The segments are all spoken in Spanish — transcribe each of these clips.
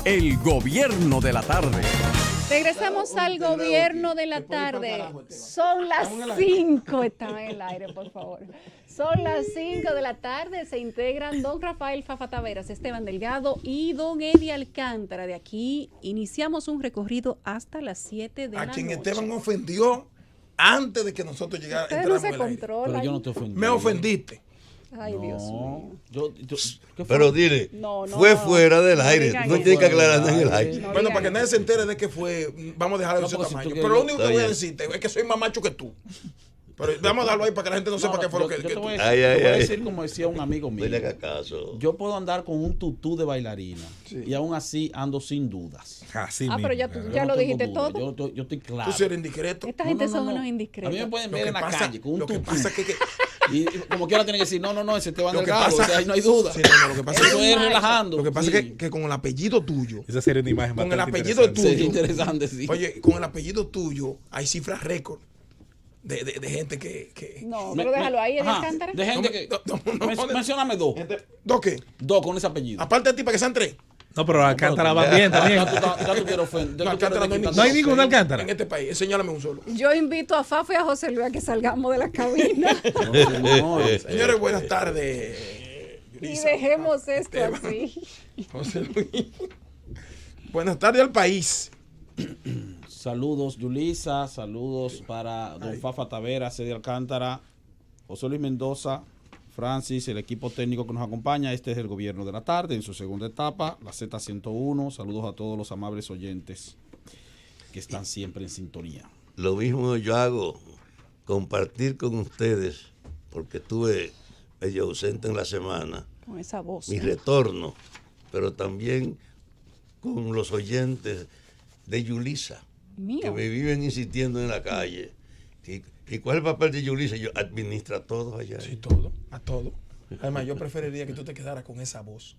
El gobierno de la tarde. Regresamos al gobierno de la tarde. Son las 5. Estaba en el aire, por favor. Son las 5 de la tarde. Se integran don Rafael Fafa Taveras, Esteban Delgado y don Eddie Alcántara. De aquí iniciamos un recorrido hasta las 7 de la noche. A quien Esteban ofendió antes de que nosotros llegáramos. Usted no se controla. Pero yo no te ofendí. Me ofendiste. Ay, Dios mío. Pero dile, fue fuera del aire. No tienes que aclarar en el aire. Bueno, para que nadie se entere de que fue, vamos a dejarlo de ese tamaño. Pero lo único que voy a decirte es que soy más macho que tú. Pero vamos a darlo ahí para que la gente no sepa qué fue lo que te voy tú. a decir como decía un amigo mío. Dile que acaso. Yo puedo andar con un tutú de bailarina y aún así ando sin dudas. Así pero ya, ya lo dijiste todo. Yo estoy claro. Tú sí eres indiscreto. Esta gente son unos indiscretos. A mí me pueden ver en la calle con un tutú. Lo que pasa es que y como quiera tienen que decir, no, ese Esteban Delgado, ahí no hay duda. Sí, lo que pasa eso es relajando. Lo que pasa es que con el apellido tuyo. Esa sería una imagen con el bastante apellido tuyo. Sería interesante, sí. Oye, con el apellido tuyo hay cifras récord de gente que No, pero déjalo ahí, Eddie Alcántara. De gente que. Mencióname dos. ¿Dos qué? Dos con ese apellido. Aparte de ti, para que sean tres. No, pero Alcántara va bien también. Ya tú quieres ofender. No hay ningún Alcántara en este país. Señálame un solo. Yo invito a Fafo y a José Luis a que salgamos de la cabina. Señores, buenas tardes. Y dejemos esto así. José Luis. Buenas tardes al país. Saludos, Yulisa. Saludos para don Fafa Taveras, Eddie Alcántara, José Luis Mendoza, Francis, el equipo técnico que nos acompaña. Este es el gobierno de la tarde en su segunda etapa, la Z101. Saludos a todos los amables oyentes que están siempre en sintonía. Lo mismo yo hago, compartir con ustedes, porque estuve medio ausente en la semana. Con esa voz. Mi retorno, pero también con los oyentes de Yulisa, que me viven insistiendo en la calle. ¿Y cuál es el papel de Yulisa? Yo administra a todos allá. Sí, todo, a todo. Además, yo preferiría que tú te quedaras con esa voz.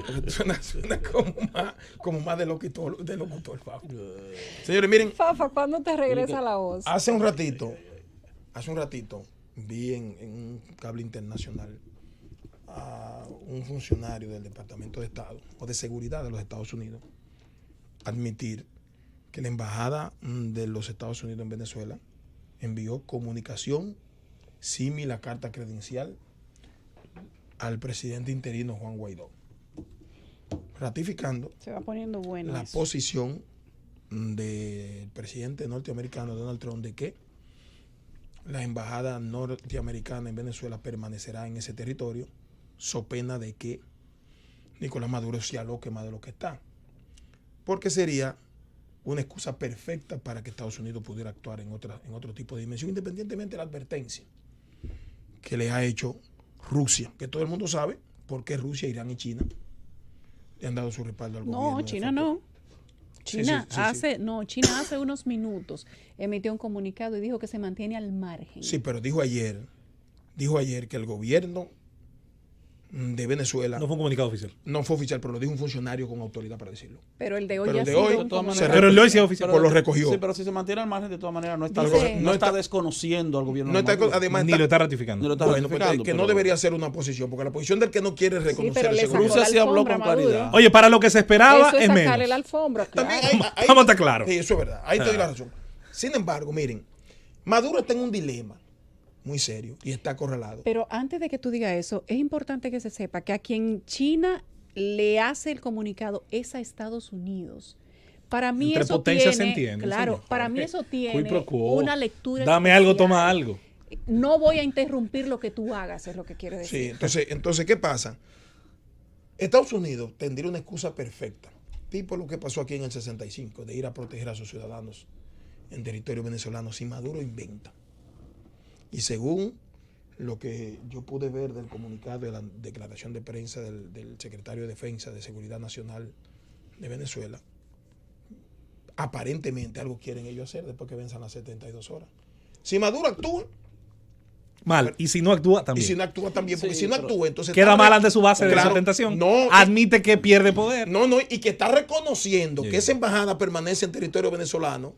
Porque suena como más de locutor, Fafa. Señores, miren. Fafa, ¿cuándo te regresa la voz? Hace un ratito, vi en un cable internacional a un funcionario del Departamento de Estado o de Seguridad de los Estados Unidos admitir que la Embajada de los Estados Unidos en Venezuela envió comunicación símil a carta credencial al presidente interino Juan Guaidó, ratificando Se va poniendo bueno la eso. posición del presidente norteamericano Donald Trump de que la embajada norteamericana en Venezuela permanecerá en ese territorio, so pena de que Nicolás Maduro se aloque más de lo que está, porque sería una excusa perfecta para que Estados Unidos pudiera actuar en otro tipo de dimensión, independientemente de la advertencia que le ha hecho Rusia, que todo el mundo sabe por qué Rusia, Irán y China le han dado su respaldo al gobierno. No, China no. China hace unos minutos emitió un comunicado y dijo que se mantiene al margen. Sí, pero dijo ayer que el gobierno de Venezuela no fue un comunicado oficial. No fue oficial, pero lo dijo un funcionario con autoridad para decirlo. Pero el de hoy pero ya de sido hoy, un comunicado. Pero el de hoy sí es oficial. Pues lo recogió. Sí, pero si se mantiene al margen, de todas maneras no está, Dice, no está desconociendo al gobierno. No está, además ni lo está ratificando. Ni lo está bueno, pues, ratificando, que pero no debería ser una posición, porque la posición del que no quiere reconocer pero le ese sacó gobierno. Rusia sí habló con alfombra, Maduro. claridad. Oye, para lo que se esperaba Eso es es sacarle menos. la alfombra, claro. También Vamos a estar claros. Sí, eso es verdad. Ahí te doy la razón. Sin embargo, miren, Maduro está en un dilema muy serio y está acorralado. Pero antes de que tú digas eso, es importante que se sepa que a quien China le hace el comunicado es a Estados Unidos. Para mí Entre eso potencias tiene, se entiende, claro, señor. para mí eso Quid tiene pro quo. una lectura Dame algo, especial. toma algo. No voy a interrumpir lo que tú hagas, es lo que quiere decir. Sí, entonces, ¿qué pasa? Estados Unidos tendría una excusa perfecta, tipo lo que pasó aquí en el 65, de ir a proteger a sus ciudadanos en territorio venezolano, si Maduro inventa. Y según lo que yo pude ver del comunicado de la declaración de prensa del secretario de Defensa de Seguridad Nacional de Venezuela, aparentemente algo quieren ellos hacer después que venzan las 72 horas. Si Maduro actúa, Mal. Y si no actúa, también. y si no actúa también, porque si no actúa, entonces queda mal ante su base de Claro, esa tentación. no, admite que pierde poder. No, y que está reconociendo que esa embajada permanece en territorio venezolano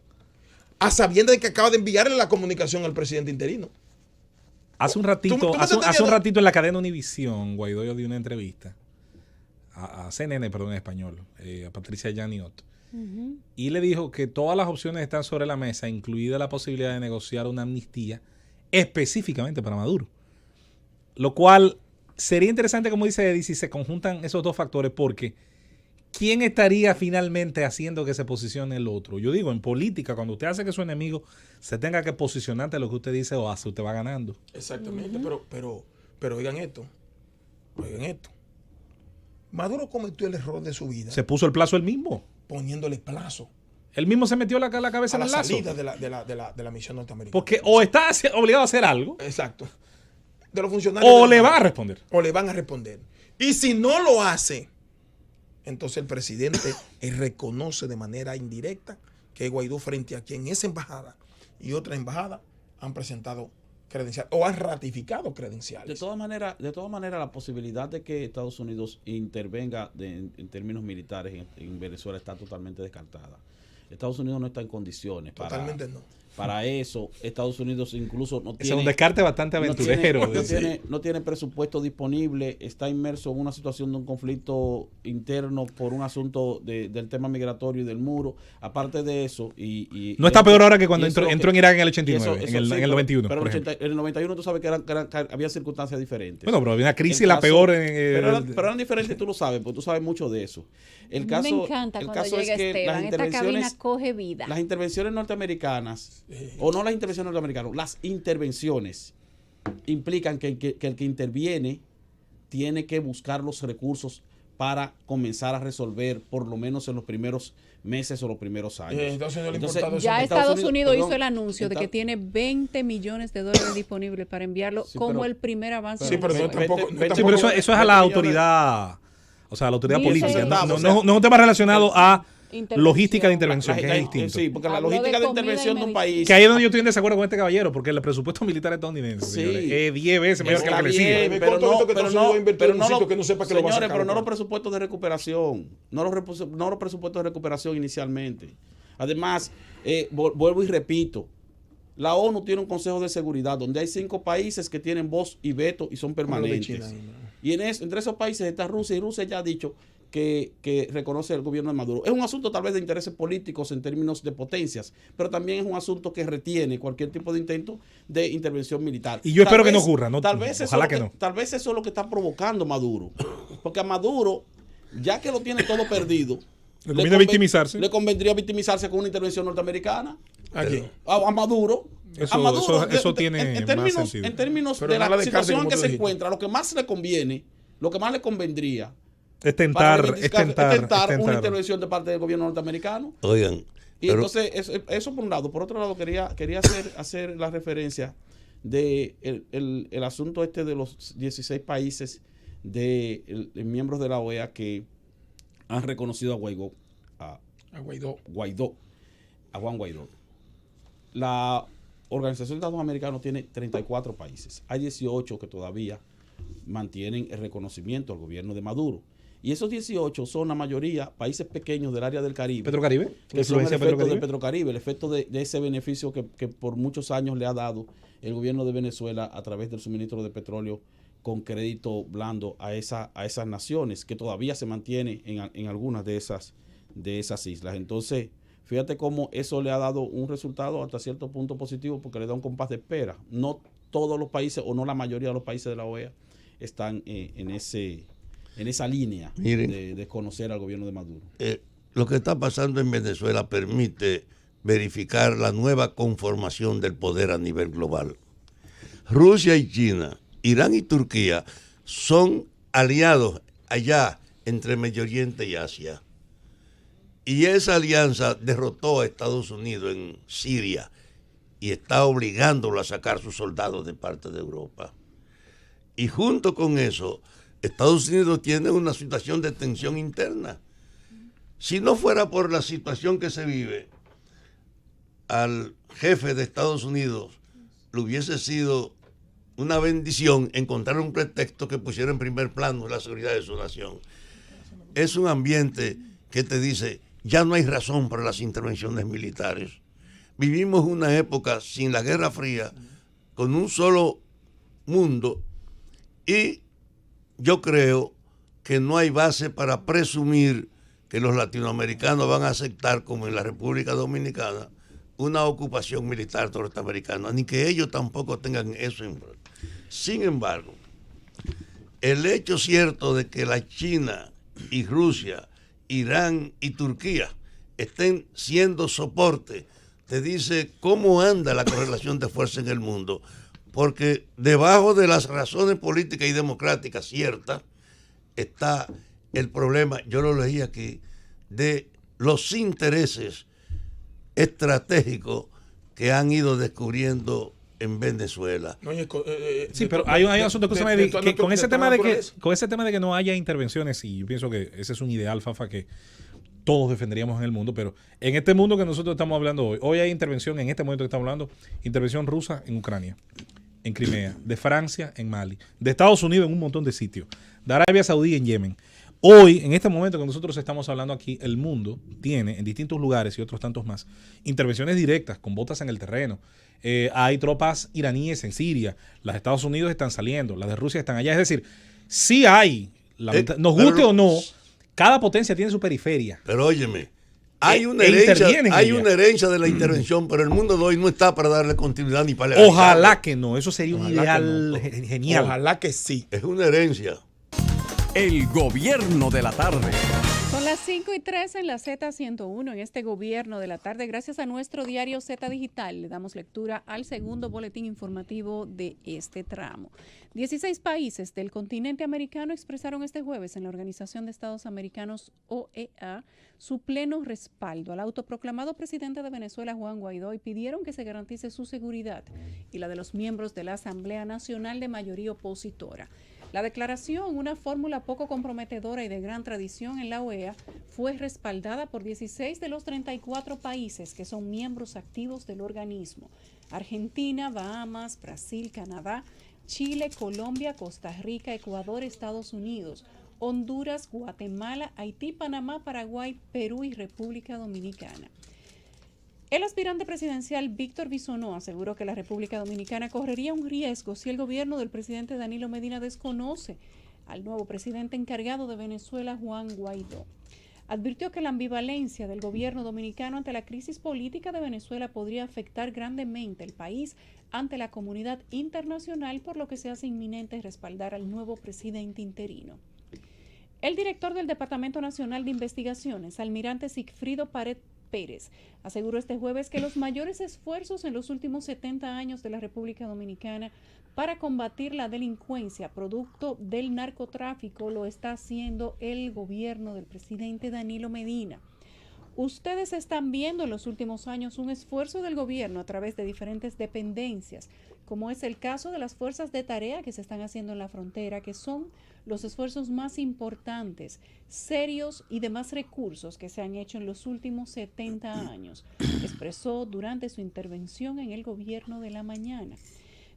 a sabiendas de que acaba de enviarle la comunicación al presidente interino. Hace un ratito, ¿Tú me hace un entendías? ratito en la cadena Univisión, Guaidó dio una entrevista a CNN, perdón, en español, a Patricia Yaniot, y le dijo que todas las opciones están sobre la mesa, incluida la posibilidad de negociar una amnistía específicamente para Maduro. Lo cual sería interesante, como dice Eddie, si se conjuntan esos dos factores, porque ¿quién estaría finalmente haciendo que se posicione el otro? Yo digo, en política, cuando usted hace que su enemigo se tenga que posicionar ante lo que usted dice o hace, usted va ganando. Exactamente, pero oigan esto. Maduro cometió el error de su vida Se puso el plazo él mismo. poniéndole plazo Él mismo se metió la cabeza a en la el lazo. salida de la misión norteamericana. Porque o está obligado a hacer algo, Exacto. De los funcionarios. o le va a responder. O le van a responder. Y si no lo hace, entonces el presidente reconoce de manera indirecta que Guaidó, frente a quien esa embajada y otra embajada han presentado credenciales o han ratificado credenciales. De todas maneras, la posibilidad de que Estados Unidos intervenga en términos militares en Venezuela está totalmente descartada. Estados Unidos no está en condiciones Totalmente no. para eso. Estados Unidos incluso no Ese tiene... es un descarte bastante aventurero. No tiene presupuesto disponible, está inmerso en una situación de un conflicto interno por un asunto del tema migratorio y del muro. Aparte de eso... No está peor ahora que cuando y eso entró en Irak en el 89, eso en sí, el 91. Pero por en ejemplo. el 91 tú sabes que había circunstancias diferentes. Bueno, pero había una crisis El la caso- peor. pero eran diferentes, tú lo sabes, porque tú sabes mucho de eso. Me encanta cuando llega Esteban. Esta cabina coge vida. Las intervenciones norteamericanas, o no las intervenciones norteamericanas, las intervenciones implican que el que interviene tiene que buscar los recursos para comenzar a resolver, por lo menos en los primeros meses o los primeros años. Ya Estados Unidos hizo el perdón, anuncio de que tiene $20 millones disponibles para enviarlo como el primer avance. Sí, pero no tampoco. Sí, pero eso es a la autoridad, o sea, a la autoridad Dice- política. No o sea, es un tema relacionado a intervención. logística de intervención, que es distinto. Sí, porque la Habló logística de de comida intervención y de un medicina. país... Que ahí es donde yo estoy en desacuerdo con este caballero, porque el presupuesto militar estadounidense, Sí. señores, es 10 veces mayor que el Está que le sigue. bien, ¿Cuánto visto que Estados Unidos va a invertir en un sitio que no sepa que lo va a señores, sacar, pero no Juan? los presupuestos de recuperación, no los presupuestos de recuperación inicialmente. Además, vuelvo y repito, la ONU tiene un Consejo de Seguridad donde hay 5 países que tienen voz y veto y son permanentes. China, Y entre esos países está Rusia, y Rusia ya ha dicho que reconoce el gobierno de Maduro. Es un asunto tal vez de intereses políticos en términos de potencias, pero también es un asunto que retiene cualquier tipo de intento de intervención militar. Y yo espero que no vez- ocurra, ¿no? Tal vez Ojalá eso que no. Tal vez eso es lo que está provocando Maduro. Porque a Maduro, ya que lo tiene todo perdido, Le conviene victimizarse. Le convendría victimizarse con una intervención norteamericana. ¿A quién? A Maduro. Eso- A Maduro, eso tiene más términos, sentido. en términos Pero de no la la descarte, situación en como que tú se dijiste. encuentra, lo que más le conviene, lo que más le convendría Es para tentar reivindicar una intervención de parte del gobierno norteamericano. Oigan, Y pero entonces, eso por un lado. Por otro lado, quería hacer la referencia de el asunto este de los 16 países de miembros de la OEA que han reconocido a Guaidó, A Guaidó. a Juan Guaidó. La Organización de Estados Americanos tiene 34 países. Hay 18 que todavía mantienen el reconocimiento al gobierno de Maduro. Y esos 18 son la mayoría países pequeños del área del Caribe. Petrocaribe, Que son el influencia efecto Petrocaribe. de Petrocaribe, el efecto de ese beneficio que por muchos años le ha dado el gobierno de Venezuela a través del suministro de petróleo con crédito blando a esas naciones, que todavía se mantiene en algunas de esas islas. Entonces, fíjate cómo eso le ha dado un resultado hasta cierto punto positivo, porque le da un compás de espera. No todos los países, o no la mayoría de los países de la OEA, están en esa línea Miren. de desconocer al gobierno de Maduro. lo que está pasando en Venezuela permite verificar la nueva conformación del poder a nivel global. Rusia y China, Irán y Turquía son aliados allá entre Medio Oriente y Asia. Y esa alianza derrotó a Estados Unidos en Siria y está obligándolo a sacar sus soldados de parte de Europa. Y junto con eso, Estados Unidos tiene una situación de tensión interna. Si no fuera por la situación que se vive, al jefe de Estados Unidos le hubiese sido una bendición encontrar un pretexto que pusiera en primer plano la seguridad de su nación. Es un ambiente que te dice, ya no hay razón para las intervenciones militares. Vivimos una época sin la Guerra Fría, con un solo mundo, y yo creo que no hay base para presumir que los latinoamericanos van a aceptar, como en la República Dominicana, una ocupación militar norteamericana, ni que ellos tampoco tengan eso en cuenta. Sin embargo, el hecho cierto de que la China y Rusia, Irán y Turquía estén siendo soporte, te dice cómo anda la correlación de fuerza en el mundo, porque debajo de las razones políticas y democráticas ciertas está el problema, yo lo leí aquí, de los intereses estratégicos que han ido descubriendo en Venezuela. Sí, pero hay un asunto que con ese tema de que no haya intervenciones, y yo pienso que ese es un ideal, Fafa, que todos defenderíamos en el mundo, pero en este mundo que nosotros estamos hablando hoy hay intervención, en este momento que estamos hablando, intervención rusa en Ucrania, en Crimea, de Francia en Mali, de Estados Unidos en un montón de sitios, de Arabia Saudí en Yemen. Hoy, en este momento que nosotros estamos hablando aquí, el mundo tiene en distintos lugares y otros tantos más intervenciones directas con botas en el terreno. Hay tropas iraníes en Siria, las de Estados Unidos están saliendo, las de Rusia están allá. Es decir, sí hay, nos guste o no, cada potencia tiene su periferia. Pero óyeme, hay una herencia de la intervención, pero el mundo de hoy no está para darle continuidad ni para legalizarlo. Ojalá que no, eso sería un ideal genial. Ojalá que sí. Es una herencia. El gobierno de la tarde. Son las 5:13 en la Z101 en este gobierno de la tarde. Gracias a nuestro diario Z Digital le damos lectura al segundo boletín informativo de este tramo. 16 países del continente americano expresaron este jueves en la Organización de Estados Americanos, OEA, su pleno respaldo al autoproclamado presidente de Venezuela, Juan Guaidó, y pidieron que se garantice su seguridad y la de los miembros de la Asamblea Nacional de mayoría opositora. La declaración, una fórmula poco comprometedora y de gran tradición en la OEA, fue respaldada por 16 de los 34 países que son miembros activos del organismo: Argentina, Bahamas, Brasil, Canadá, Chile, Colombia, Costa Rica, Ecuador, Estados Unidos, Honduras, Guatemala, Haití, Panamá, Paraguay, Perú y República Dominicana. El aspirante presidencial Víctor Bisonó aseguró que la República Dominicana correría un riesgo si el gobierno del presidente Danilo Medina desconoce al nuevo presidente encargado de Venezuela, Juan Guaidó. Advirtió que la ambivalencia del gobierno dominicano ante la crisis política de Venezuela podría afectar grandemente el país ante la comunidad internacional, por lo que se hace inminente respaldar al nuevo presidente interino. El director del Departamento Nacional de Investigaciones, almirante Sigfrido Pared Pérez, aseguró este jueves que los mayores esfuerzos en los últimos 70 años de la República Dominicana para combatir la delincuencia producto del narcotráfico lo está haciendo el gobierno del presidente Danilo Medina. Ustedes están viendo en los últimos años un esfuerzo del gobierno a través de diferentes dependencias, como es el caso de las fuerzas de tarea que se están haciendo en la frontera, que son los esfuerzos más importantes, serios y de más recursos que se han hecho en los últimos 70 años, expresó durante su intervención en el gobierno de la mañana.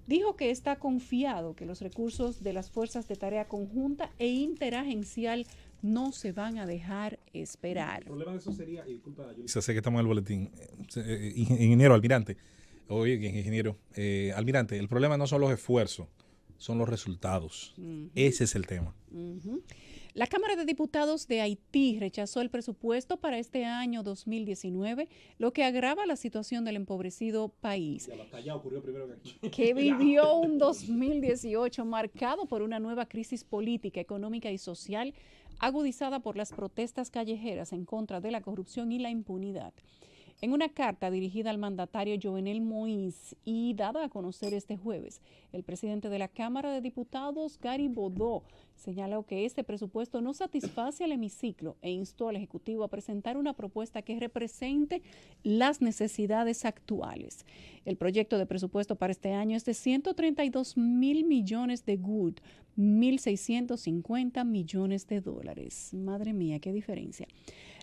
Dijo que está confiado que los recursos de las fuerzas de tarea conjunta e interagencial no se van a dejar esperar. El problema de eso sería, y disculpa, yo sé que estamos en el boletín, ingeniero, almirante, oye, ingeniero, almirante, el problema no son los esfuerzos, son los resultados. Ese es el tema. La Cámara de Diputados de Haití rechazó el presupuesto para este año 2019, lo que agrava la situación del empobrecido país, que vivió un 2018 marcado por una nueva crisis política, económica y social, agudizada por las protestas callejeras en contra de la corrupción y la impunidad. En una carta dirigida al mandatario Jovenel Moïse y dada a conocer este jueves, el presidente de la Cámara de Diputados, Gary Bodó, señaló que este presupuesto no satisface al hemiciclo e instó al Ejecutivo a presentar una propuesta que represente las necesidades actuales. El proyecto de presupuesto para este año es de 132,000 millones de GUD, 1.650 millones de dólares. Madre mía, qué diferencia.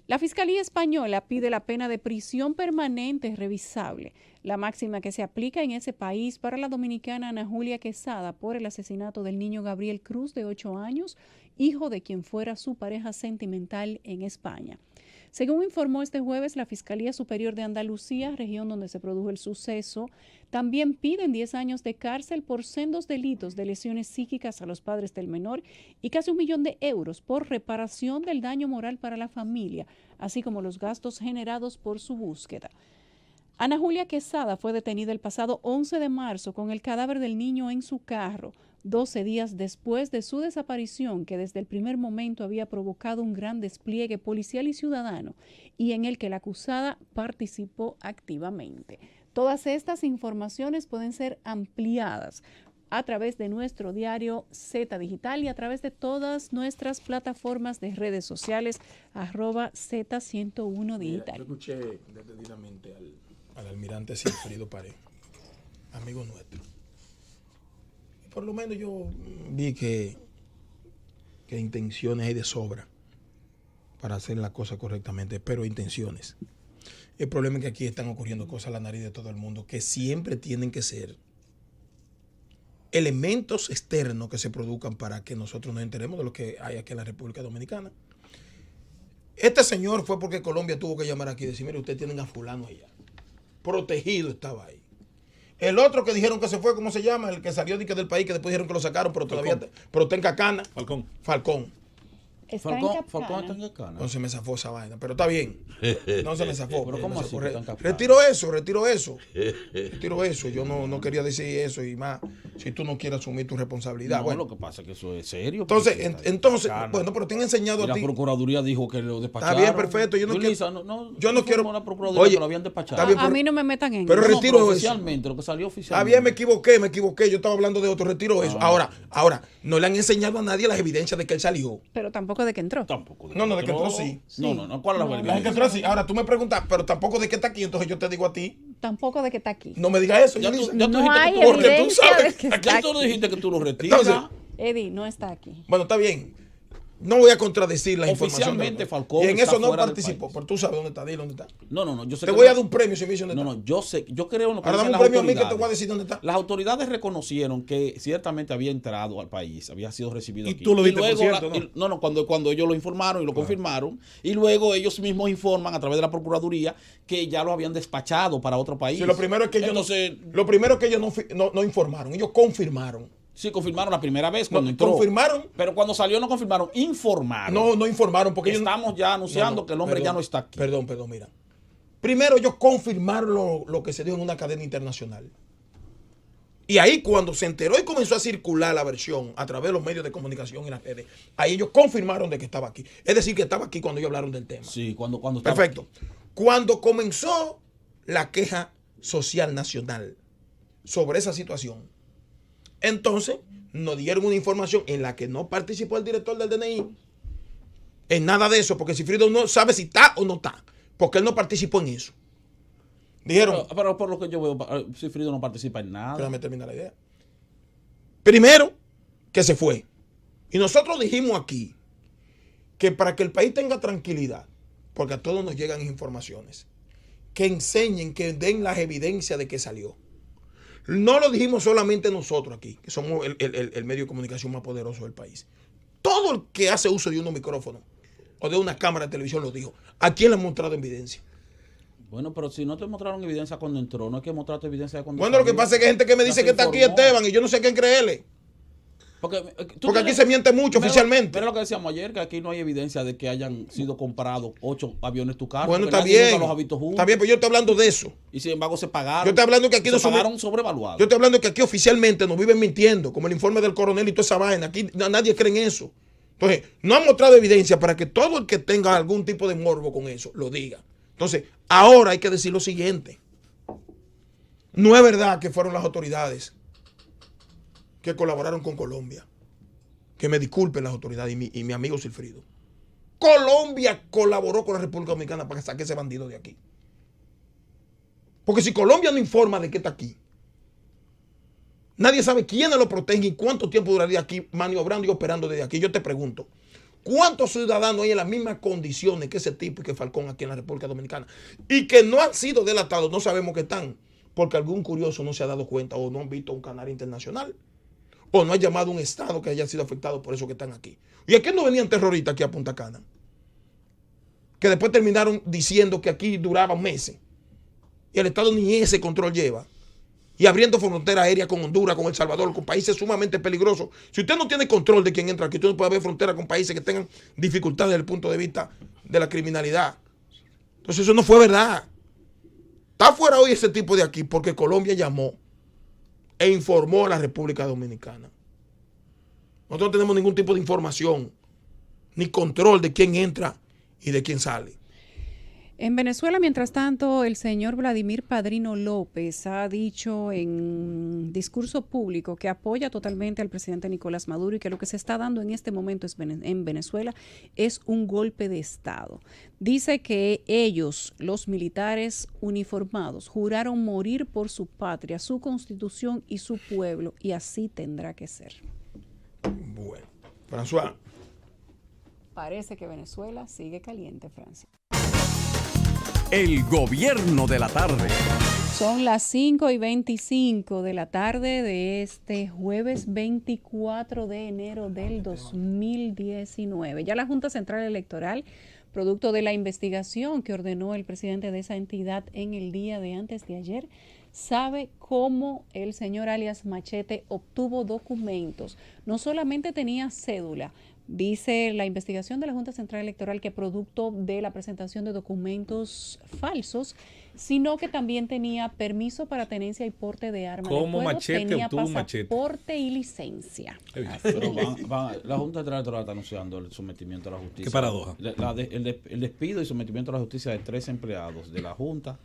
La Fiscalía Española pide la pena de prisión permanente revisable, la máxima que se aplica en ese país para la dominicana Ana Julia Quesada por el asesinato del niño Gabriel Cruz, de 8 años, hijo de quien fuera su pareja sentimental en España. Según informó este jueves la Fiscalía Superior de Andalucía, región donde se produjo el suceso, también piden 10 años de cárcel por sendos delitos de lesiones psíquicas a los padres del menor y casi 1 millón de euros por reparación del daño moral para la familia, así como los gastos generados por su búsqueda. Ana Julia Quesada fue detenida el pasado 11 de marzo con el cadáver del niño en su carro, 12 días después de su desaparición, que desde el primer momento había provocado un gran despliegue policial y ciudadano y en el que la acusada participó activamente. Todas estas informaciones pueden ser ampliadas a través de nuestro diario Z Digital y a través de todas nuestras plataformas de redes sociales, @Z101 Digital. Yo escuché detenidamente al almirante Silfrido Pared, amigo nuestro. Por lo menos yo vi que intenciones hay de sobra para hacer la cosa correctamente, pero intenciones. El problema es que aquí están ocurriendo cosas a la nariz de todo el mundo que siempre tienen que ser elementos externos que se produzcan para que nosotros nos enteremos de lo que hay aquí en la República Dominicana. Este señor fue porque Colombia tuvo que llamar aquí y decir, mire, ustedes tienen a fulano allá. Protegido estaba ahí. El otro que dijeron que se fue, ¿cómo se llama? El que salió del país, que después dijeron que lo sacaron, pero todavía pero está en Cacana. Falcón. Falcón está en Cacana. No se me zafó esa vaina, pero está bien. No se me zafó. Pero ¿cómo así? Retiro eso. Yo no quería decir eso y más si tú no quieres asumir tu responsabilidad. No, bueno, lo que pasa es que eso es serio. Entonces, bueno, pero te han enseñado y a ti. La Procuraduría dijo que lo despacharon. Está bien, perfecto. Yo no quiero. La Procuraduría que lo habían despachado. Bien, a mí no me metan en pero eso. retiro eso. Oficialmente, lo que salió oficialmente. Está bien, me equivoqué. Yo estaba hablando de otro, retiro eso. Ahora, no le han enseñado a nadie las evidencias de que él salió. Pero tampoco de que entró. Tampoco. No, de que entró sí. No. ¿Cuál es la La gente entró así. Ahora tú me preguntas, pero tampoco de qué está aquí, entonces yo te digo a ti. Tampoco de que está aquí. No me digas eso. Ya Yulisa. No hay porque tú evidencia sabes. de que Aquí está tú aquí. dijiste que tú lo retiras. Entonces, Eddie, no está aquí. Bueno, está bien. No voy a contradecir la información. Oficialmente Falcón y en está eso no fuera del participó. país. Pero tú sabes dónde está. Dile dónde está. No, yo sé Te que voy a dar un premio si me dice dónde está. No, yo sé, yo creo en lo que Ahora dame dicen un las premio a mí que te autoridades. voy a decir dónde está. Las autoridades reconocieron que ciertamente había entrado al país, había sido recibido Y aquí. tú lo diste por luego cierto, ¿no? Cuando ellos lo informaron y lo confirmaron, y luego ellos mismos informan a través de la Procuraduría que ya lo habían despachado para otro país. Sí, lo primero es que ellos no informaron, ellos confirmaron. Sí, confirmaron la primera vez cuando entró. Confirmaron. Pero cuando salió no confirmaron, informaron. No informaron porque Estamos ya anunciando que el hombre ya no está aquí. Perdón, mira. Primero ellos confirmaron lo que se dijo en una cadena internacional. Y ahí cuando se enteró y comenzó a circular la versión a través de los medios de comunicación y las redes, ahí ellos confirmaron de que estaba aquí. Es decir, que estaba aquí cuando ellos hablaron del tema. Sí, cuando estaba Perfecto. aquí. Cuando comenzó la queja social nacional sobre esa situación, entonces nos dieron una información en la que no participó el director del DNI en nada de eso, porque Silfrido no sabe si está o no está, porque él no participó en eso. Dijeron, Pero por lo que yo veo, Silfrido no participa en nada. déjame terminar la idea. Primero, que se fue. Y nosotros dijimos aquí que para que el país tenga tranquilidad, porque a todos nos llegan informaciones, que enseñen, que den las evidencias de que salió. No lo dijimos solamente nosotros aquí, que somos el medio de comunicación más poderoso del país. Todo el que hace uso de un micrófono o de una cámara de televisión lo dijo. ¿A quién le han mostrado evidencia? Bueno, pero si no te mostraron evidencia cuando entró, no hay que mostrarte evidencia de cuando Bueno, lo que pasa es que hay gente que me dice que está aquí Esteban y yo no sé a quién creerle. Porque aquí se miente mucho oficialmente. Pero lo que decíamos ayer, que aquí no hay evidencia de que hayan sido comprados 8 aviones Tucano. Bueno, está bien. Está bien, pero yo estoy hablando de eso. Y sin embargo se pagaron. Yo estoy hablando que aquí se pagaron sobrevaluados. Yo estoy hablando que aquí oficialmente nos viven mintiendo, como el informe del coronel y toda esa vaina. Aquí nadie cree en eso. Entonces, no han mostrado evidencia para que todo el que tenga algún tipo de morbo con eso lo diga. Entonces, ahora hay que decir lo siguiente. No es verdad que fueron las autoridades que colaboraron con Colombia. Que me disculpen las autoridades y mi amigo Silfrido. Colombia colaboró con la República Dominicana para que saque ese bandido de aquí. Porque si Colombia no informa de que está aquí, nadie sabe quiénes lo protegen y cuánto tiempo duraría aquí maniobrando y operando desde aquí. Yo te pregunto, ¿cuántos ciudadanos hay en las mismas condiciones que ese tipo y que Falcón aquí en la República Dominicana? Y que no han sido delatados, no sabemos que están, porque algún curioso no se ha dado cuenta o no han visto un canal internacional. O no ha llamado a un estado que haya sido afectado por eso que están aquí. ¿Y a qué no venían terroristas aquí a Punta Cana? que después terminaron diciendo que aquí duraban meses. Y el Estado ni ese control lleva. Y abriendo frontera aérea con Honduras, con El Salvador, con países sumamente peligrosos. Si usted no tiene control de quién entra aquí, usted no puede abrir frontera con países que tengan dificultades desde el punto de vista de la criminalidad. Entonces eso no fue verdad. Está fuera hoy ese tipo de aquí porque Colombia llamó e informó a la República Dominicana. Nosotros no tenemos ningún tipo de información ni control de quién entra y de quién sale. En Venezuela, mientras tanto, el señor Vladimir Padrino López ha dicho en discurso público que apoya totalmente al presidente Nicolás Maduro y que lo que se está dando en este momento en Venezuela es un golpe de Estado. Dice que ellos, los militares uniformados, juraron morir por su patria, su constitución y su pueblo, y así tendrá que ser. Bueno, François. Parece que Venezuela sigue caliente, Francia. El gobierno de la tarde. Son las 5:25 de la tarde de este jueves 24 de enero del 2019. Ya la Junta Central Electoral, producto de la investigación que ordenó el presidente de esa entidad en el día de antes de ayer, sabe cómo el señor alias Machete obtuvo documentos. No solamente tenía cédula. Dice la investigación de la Junta Central Electoral que producto de la presentación de documentos falsos, sino que también tenía permiso para tenencia y porte de armas. ¿Cómo Machete tenía obtuvo Machete? Pasaporte y licencia. Pero la Junta Central Electoral está anunciando el sometimiento a la justicia. Qué paradoja. El despido y sometimiento a la justicia de 3 empleados de la Junta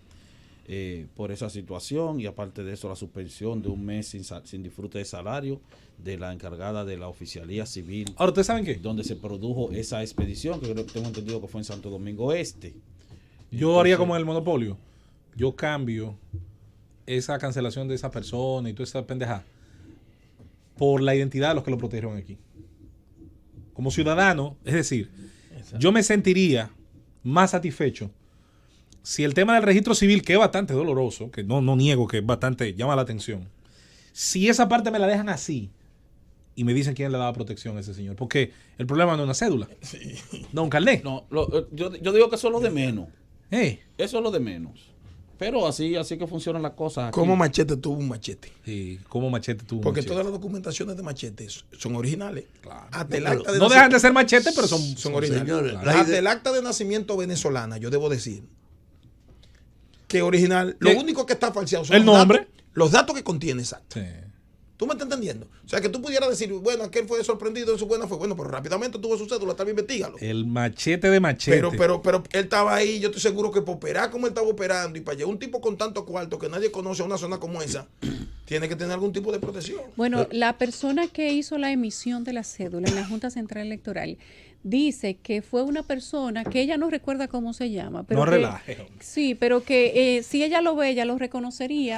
por esa situación, y aparte de eso la suspensión de un mes sin disfrute de salario de la encargada de la oficialía civil. Ahora, ¿ustedes saben qué? Donde se produjo esa expedición, que creo que tengo entendido que fue en Santo Domingo Este. Yo haría como en el monopolio. Yo cambio esa cancelación de esa persona y toda esa pendeja por la identidad de los que lo protegieron aquí. Como ciudadano, es decir, yo me sentiría más satisfecho si el tema del registro civil, que es bastante doloroso, que no niego que es bastante, llama la atención, si esa parte me la dejan así y me dicen quién le daba protección a ese señor, porque el problema no es una cédula, no un carnet. No, yo digo que eso es lo de menos. Eso es lo de menos. Pero así que funcionan las cosas aquí. ¿Cómo Machete tuvo un machete? Sí, ¿cómo Machete tuvo un Porque machete? todas las documentaciones de Machete son originales. Claro. Hasta el acta de No dejan de ser machete, pero son originales. Señores, Hasta el acta de nacimiento venezolana, yo debo decir que original. Lo único que está falseado son el nombre. Los datos que contiene, exacto. Sí. ¿Tú me estás entendiendo? O sea, que tú pudieras decir, bueno, aquel fue sorprendido en su buena fue. Bueno, pero rápidamente tuvo su cédula, también investígalo. El machete de Machete. Pero él estaba ahí, yo estoy seguro que por operar como él estaba operando y para llegar un tipo con tanto cuarto que nadie conoce a una zona como esa, tiene que tener algún tipo de protección. Bueno, la persona que hizo la emisión de la cédula en la Junta Central Electoral dice que fue una persona que ella no recuerda cómo se llama. Pero no que, relaje. Sí, pero que si ella lo ve, ella lo reconocería.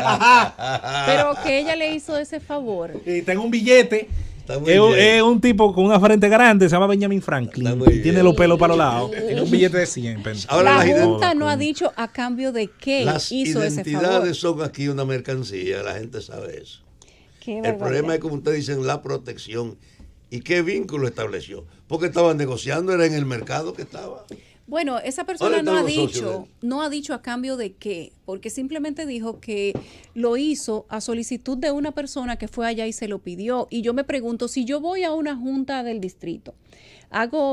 Pero que ella le hizo ese favor. Y tengo un billete. Está muy bien. Es un tipo con una frente grande, se llama Benjamin Franklin. Está muy Y tiene bien. los pelos para los lados. Tiene un billete de 100. Ahora La las Junta no ha dicho a cambio de qué Las hizo ese favor. identidades son aquí una mercancía, la gente sabe eso. Qué El barbaridad. problema es, como ustedes dicen, la protección. ¿Y qué vínculo estableció? Porque estaban negociando, era en el mercado que estaba. Bueno, esa persona ¿Dónde están los socios no ha dicho a cambio de qué, porque simplemente dijo que lo hizo a solicitud de una persona que fue allá y se lo pidió. Y yo me pregunto, si yo voy a una junta del distrito,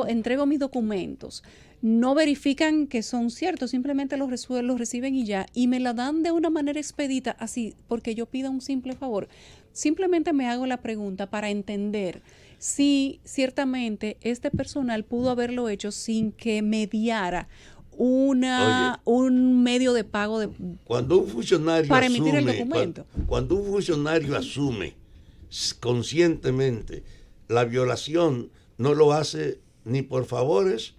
entrego mis documentos, no verifican que son ciertos, simplemente los reciben y ya, y me la dan de una manera expedita, así, porque yo pida un simple favor. Simplemente me hago la pregunta para entender si ciertamente este personal pudo haberlo hecho sin que mediara un medio de pago Cuando un funcionario para emitir el documento. Cuando un funcionario asume conscientemente la violación, no lo hace ni por favores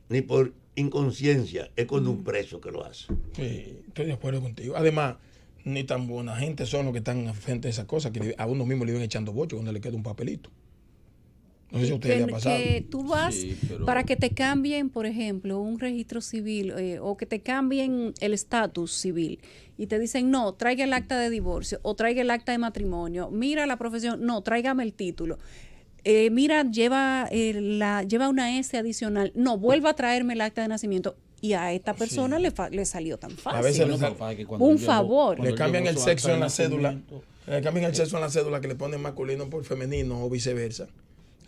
ni por inconsciencia, es con un preso que lo hace. Sí, estoy de acuerdo contigo. Además, ni tan buena gente son los que están frente a esas cosas, que a uno mismo le iban echando bocho cuando le queda un papelito. No sé si a usted le ha pasado. Que tú vas pero para que te cambien, por ejemplo, un registro civil o que te cambien el estatus civil y te dicen, no, traiga el acta de divorcio o traiga el acta de matrimonio, mira la profesión, no, tráigame el título. mira, lleva una S adicional, no, vuelva a traerme el acta de nacimiento. Y a esta persona le salió tan fácil. A veces favor. Le cambian el sexo en la cédula. Le cambian el sexo en la cédula, que le ponen masculino por femenino o viceversa.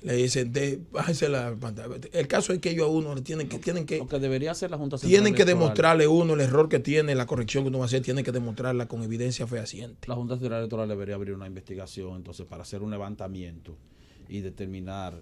Le dicen, bájese la pantalla. El caso es que ellos a uno tienen que lo que debería hacer la Junta Central tienen que Electoral. demostrarle uno el error que tiene, la corrección que uno va a hacer, tienen que demostrarla con evidencia fehaciente. La Junta Central Electoral debería abrir una investigación entonces para hacer un levantamiento y determinar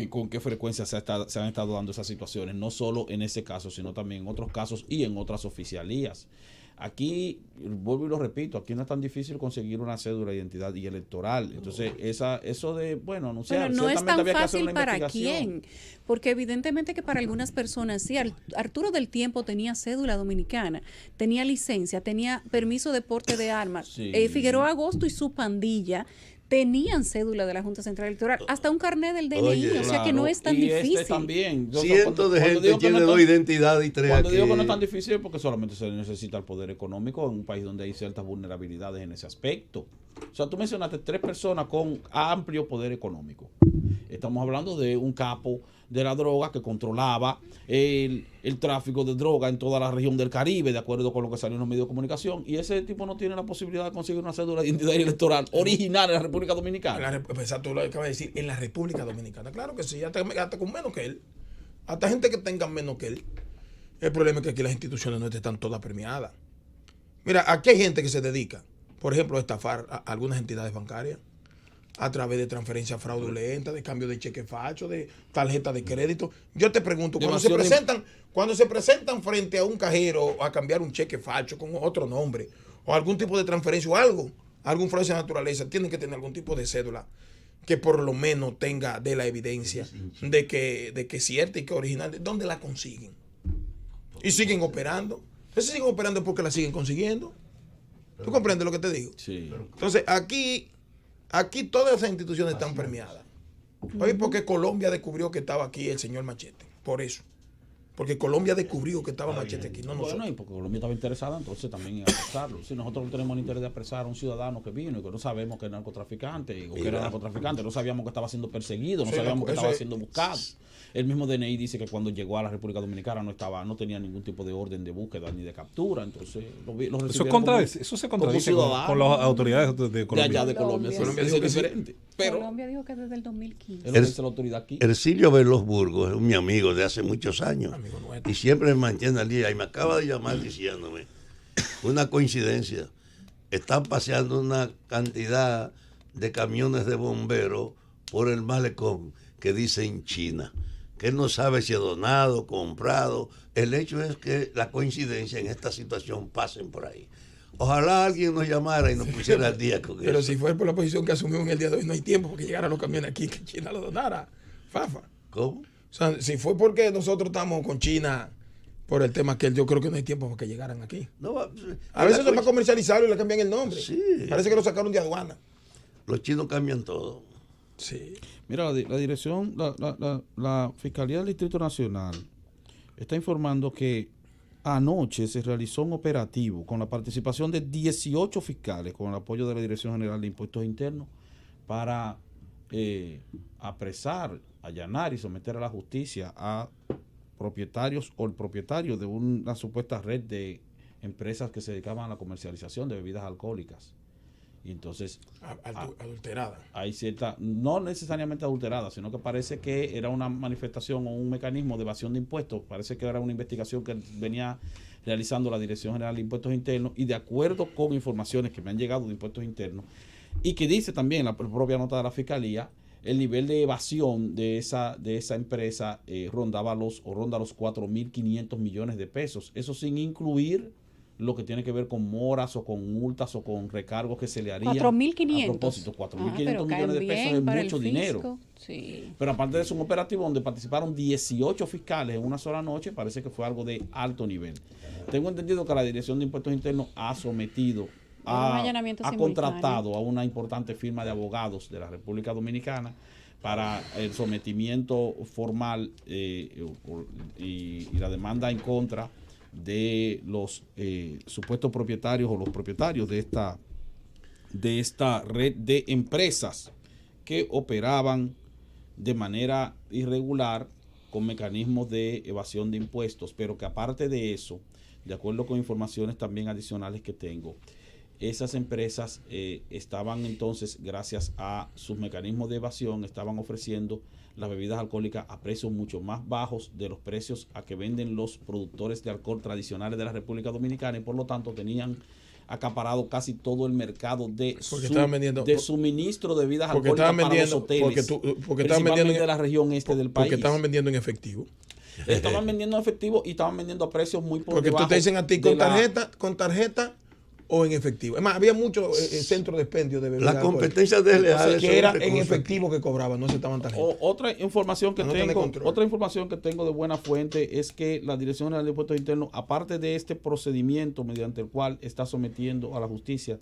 con qué frecuencia se han estado dando esas situaciones, no solo en ese caso, sino también en otros casos y en otras oficialías. Aquí, vuelvo y lo repito, aquí no es tan difícil conseguir una cédula de identidad y electoral. Entonces, eso de, anunciar. Pero no es tan fácil para quién, porque evidentemente que para algunas personas, sí, Arturo del Tiempo tenía cédula dominicana, tenía licencia, tenía permiso de porte de armas. Sí. Figueroa Agosto y su pandilla tenían cédula de la Junta Central Electoral, hasta un carnet del DNI, Oye, o sea que no es tan difícil. También. Cientos de gente tiene dos identidades y tres Cuando aquí. digo que no es tan difícil es porque solamente se necesita el poder económico en un país donde hay ciertas vulnerabilidades en ese aspecto. O sea, tú mencionaste 3 personas con amplio poder económico. Estamos hablando de un capo de la droga que controlaba el tráfico de droga en toda la región del Caribe, de acuerdo con lo que salió en los medios de comunicación, y ese tipo no tiene la posibilidad de conseguir una cédula de identidad electoral original en la República Dominicana. Exacto, lo acabas de decir, en la República Dominicana. Claro que sí, hasta con menos que él. Hasta gente que tenga menos que él. El problema es que aquí las instituciones no están todas premiadas. Mira, aquí hay gente que se dedica, por ejemplo, a estafar a algunas entidades bancarias a través de transferencias fraudulentas, de cambio de cheque facho, de tarjeta de crédito. Yo te pregunto, cuando se presentan frente a un cajero a cambiar un cheque facho con otro nombre, o algún tipo de transferencia o algún fraude de esa naturaleza, tienen que tener algún tipo de cédula que por lo menos tenga de la evidencia de que es cierta y que es original. ¿Dónde la consiguen? Y siguen operando. Entonces siguen operando porque la siguen consiguiendo. ¿Tú comprendes lo que te digo? Sí. Entonces, aquí todas esas instituciones están premiadas. Oye, porque Colombia descubrió que estaba aquí el señor Machete. Por eso. Porque Colombia descubrió que estaba Machete aquí, no nosotros. Bueno, y porque Colombia estaba interesada entonces también en apresarlo. Si nosotros no tenemos el interés de apresar a un ciudadano que vino y que no sabemos que es narcotraficante o que era narcotraficante, no sabíamos que estaba siendo perseguido, no sabíamos que estaba siendo buscado. El mismo DNI dice que cuando llegó a la República Dominicana no tenía ningún tipo de orden de búsqueda ni de captura. Entonces, eso se contradice con las autoridades de Colombia. De allá de Colombia. Colombia dijo que es diferente. Pero Colombia dijo que desde el 2015. Es lo que dice la autoridad aquí. Ercilio Veloz Burgos es mi amigo de hace muchos años. Y siempre me mantiene al día. Y me acaba de llamar diciéndome, una coincidencia, están paseando una cantidad de camiones de bomberos por el malecón que dicen China, que él no sabe si es donado, comprado. El hecho es que la coincidencia en esta situación pasen por ahí. Ojalá alguien nos llamara y nos pusiera al día con eso. Pero si fue por la posición que asumió en el día de hoy, no hay tiempo porque llegaran los camiones aquí que China lo donara. Fafa. ¿Cómo? O sea, si fue porque nosotros estamos con China por el tema que yo creo que no hay tiempo para que llegaran aquí. No, a veces es para comercializarlo y le cambian el nombre. Sí. Parece que lo sacaron de aduana. Los chinos cambian todo. Sí. Mira, la dirección, la Fiscalía del Distrito Nacional está informando que anoche se realizó un operativo con la participación de 18 fiscales con el apoyo de la Dirección General de Impuestos Internos para apresar, allanar y someter a la justicia a propietarios o el propietario de una supuesta red de empresas que se dedicaban a la comercialización de bebidas alcohólicas. Y entonces adulterada. Hay cierta, no necesariamente adulterada, sino que parece que era una manifestación o un mecanismo de evasión de impuestos. Parece que era una investigación que venía realizando la Dirección General de Impuestos Internos, y de acuerdo con informaciones que me han llegado de Impuestos Internos y que dice también la propia nota de la Fiscalía, el nivel de evasión de esa empresa ronda los 4.500 millones de pesos. Eso sin incluir lo que tiene que ver con moras o con multas o con recargos que se le harían. 4.500. A propósito, 4.500 millones de pesos es mucho dinero. Sí. Pero aparte de eso, un operativo donde participaron 18 fiscales en una sola noche, parece que fue algo de alto nivel. Tengo entendido que la Dirección de Impuestos Internos ha sometido, ha contratado a una importante firma de abogados de la República Dominicana para el sometimiento formal y la demanda en contra de los supuestos propietarios o los propietarios de esta red de empresas que operaban de manera irregular con mecanismos de evasión de impuestos, pero que aparte de eso, de acuerdo con informaciones también adicionales que tengo, esas empresas estaban entonces, gracias a sus mecanismos de evasión, estaban ofreciendo las bebidas alcohólicas a precios mucho más bajos de los precios a que venden los productores de alcohol tradicionales de la República Dominicana, y por lo tanto tenían acaparado casi todo el mercado de suministro de bebidas alcohólicas para los hoteles, principalmente de la región este del país. Porque estaban vendiendo en efectivo. Estaban vendiendo en efectivo y estaban vendiendo a precios muy por porque debajo. Porque tú te dicen a ti con tarjeta o en efectivo. Es más, había muchos centros de expendio de bebidas. La competencia desleal que era en efectivo que cobraban, no se estaban tarjetas. Otra información que tengo de buena fuente es que la Dirección General de Impuestos Internos, aparte de este procedimiento mediante el cual está sometiendo a la justicia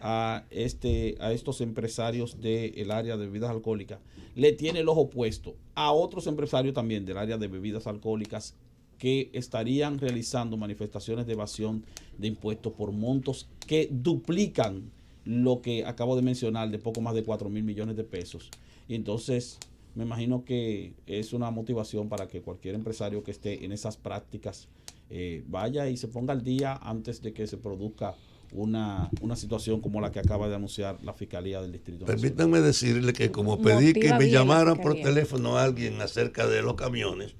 a estos empresarios del área de bebidas alcohólicas, le tiene el ojo puesto a otros empresarios también del área de bebidas alcohólicas que estarían realizando manifestaciones de evasión de impuestos por montos que duplican lo que acabo de mencionar, de poco más de 4,000 millones de pesos. Y entonces me imagino que es una motivación para que cualquier empresario que esté en esas prácticas vaya y se ponga al día antes de que se produzca una situación como la que acaba de anunciar la Fiscalía del Distrito Nacional. Permítanme decirle que como pedí que me llamaran por teléfono a alguien acerca de los camiones,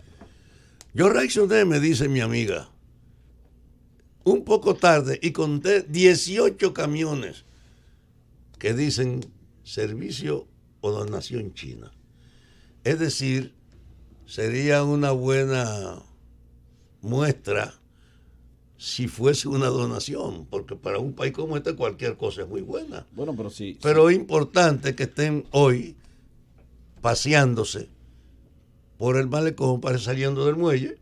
yo reaccioné, me dice mi amiga, un poco tarde, y conté 18 camiones que dicen servicio o donación china. Es decir, sería una buena muestra si fuese una donación, porque para un país como este cualquier cosa es muy buena. Bueno, pero sí. Pero es importante que estén hoy paseándose por el malecón, saliendo del muelle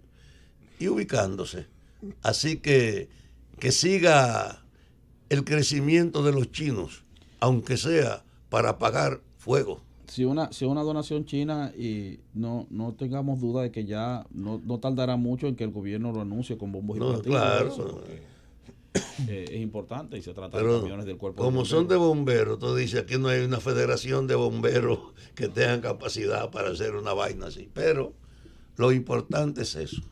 y ubicándose. Así que siga el crecimiento de los chinos, aunque sea para apagar fuego. Si una donación china, y no tengamos duda de que ya no tardará mucho en que el gobierno lo anuncie con bombos y platillos. Claro. Es importante y se trata pero de camiones del cuerpo como de son de bomberos, tú dices, aquí no hay una federación de bomberos que tengan capacidad para hacer una vaina así, pero lo importante es eso.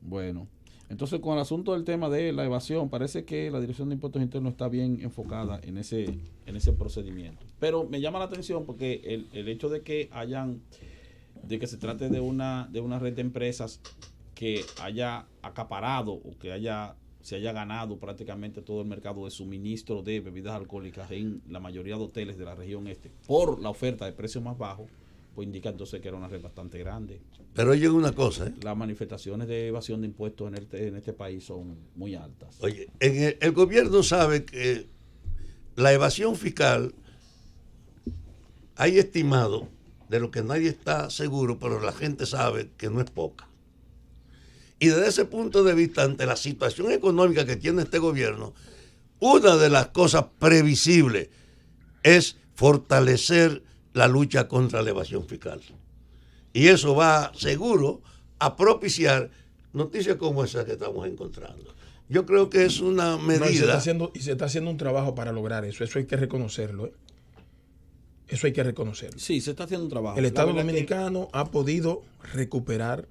Bueno, entonces con el asunto del tema de la evasión, parece que la Dirección de Impuestos Internos está bien enfocada en ese procedimiento. Pero me llama la atención porque el hecho de que se trate de una red de empresas que haya acaparado o que se haya ganado prácticamente todo el mercado de suministro de bebidas alcohólicas en la mayoría de hoteles de la región este por la oferta de precios más bajos, pues indica entonces que era una red bastante grande. Pero oye una cosa, las manifestaciones de evasión de impuestos en este país son muy altas. Oye, el gobierno sabe que la evasión fiscal, hay estimado de lo que nadie está seguro, pero la gente sabe que no es poca. Y desde ese punto de vista, ante la situación económica que tiene este gobierno, una de las cosas previsibles es fortalecer la lucha contra la evasión fiscal. Y eso va seguro a propiciar noticias como esas que estamos encontrando. Yo creo que es una medida... y se está haciendo un trabajo para lograr eso. Eso hay que reconocerlo. Eso hay que reconocerlo. Sí, se está haciendo un trabajo. El Estado Dominicano ha podido recuperar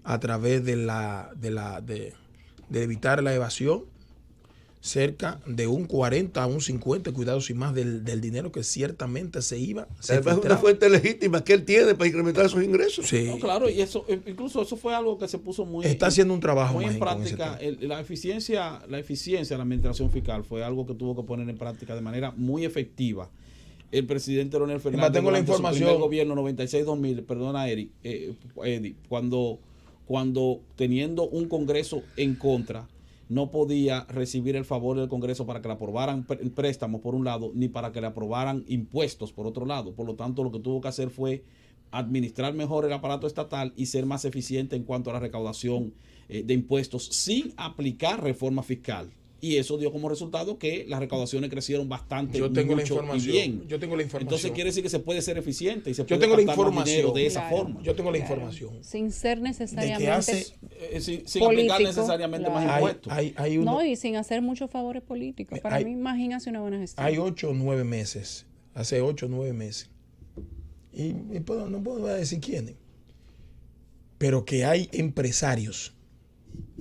a través de evitar la evasión cerca de un 40 a un 50, cuidado sin más, del dinero que ciertamente se iba. Es una fuente legítima que él tiene para incrementar sus ingresos. Sí. No, claro, y eso, incluso eso fue algo que se puso está haciendo un trabajo muy en práctica. La eficiencia de la administración fiscal fue algo que tuvo que poner en práctica de manera muy efectiva el presidente Leonel Fernández. Tengo la información. Su primer gobierno 96-2000, perdona Eddie, cuando teniendo un Congreso en contra, no podía recibir el favor del Congreso para que le aprobaran préstamos por un lado, ni para que le aprobaran impuestos por otro lado. Por lo tanto, lo que tuvo que hacer fue administrar mejor el aparato estatal y ser más eficiente en cuanto a la recaudación de impuestos sin aplicar reforma fiscal. Y eso dio como resultado que las recaudaciones crecieron bastante. Yo tengo mucho la información. Y bien. Yo tengo la información. Entonces quiere decir que se puede ser eficiente y se puede gastar más dinero de esa forma. Yo tengo la información. Sin ser necesariamente sin aplicar necesariamente más impuestos. No, y sin hacer muchos favores políticos. Para mí, imagínate una buena gestión. Hay 8 o 9 meses hace 8 o 9 meses. Y no puedo decir quiénes. Pero que hay empresarios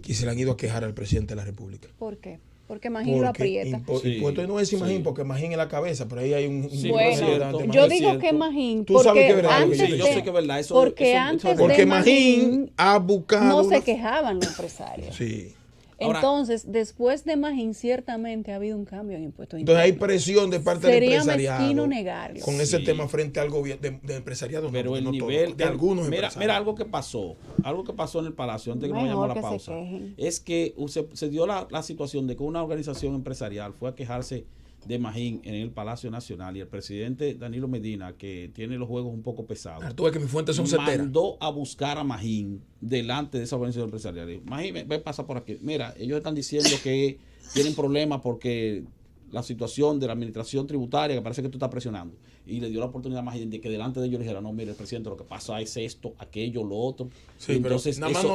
que se le han ido a quejar al presidente de la República. ¿Por qué? Porque Magín lo aprieta. Impuesto no es Magín, porque Magín es la cabeza, pero ahí hay un... Bueno, yo digo que Magín, tú sabes que es verdad. Yo sé que es verdad. Porque Magín ha buscado... No se quejaban los empresarios. Sí. Entonces, después de Magín, ciertamente ha habido un cambio en impuestos. Entonces hay presión de parte del empresariado. Sería mezquino negarlo. Con ese tema frente al gobierno de empresariado. Pero el nivel de algunos empresarios. Mira algo que pasó en el Palacio antes que nos vayamos a la pausa. Es que se dio la situación de que una organización empresarial fue a quejarse de Magín en el Palacio Nacional y el presidente Danilo Medina, que tiene los juegos un poco pesados, Tú ves que mis fuentes son certeras. mandó a buscar a Magín delante de esa organización empresarial. Dijo, Magín, ve, pasa por aquí. Mira, ellos están diciendo que tienen problemas porque la situación de la administración tributaria, que parece que tú estás presionando. Y le dio la oportunidad a Magín de que delante de ellos le dijera, no, mire, el presidente, lo que pasa es esto, aquello, lo otro. Sí, entonces, pero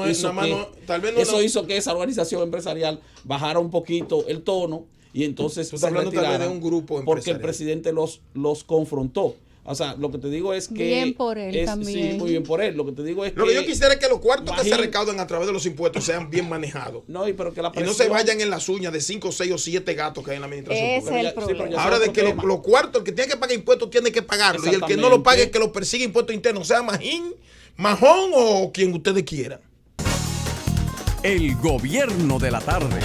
eso hizo que esa organización empresarial bajara un poquito el tono. Y entonces tú estás hablando tal vez de un grupo porque el presidente los confrontó. O sea, lo que te digo es que... Bien por él también. Sí, muy bien por él. Lo que te digo es Lo que yo quisiera es que los cuartos que se recaudan a través de los impuestos sean bien manejados. No, pero que la presión, y no se vayan en las uñas de 5, 6 o 7 gatos que hay en la administración pública. Es el problema. Ahora, de que los cuartos, el que tiene que pagar impuestos tiene que pagarlo. Y el que no lo pague, que lo persiga impuestos internos. Sea Magín, Majón o quien ustedes quieran. El gobierno de la tarde.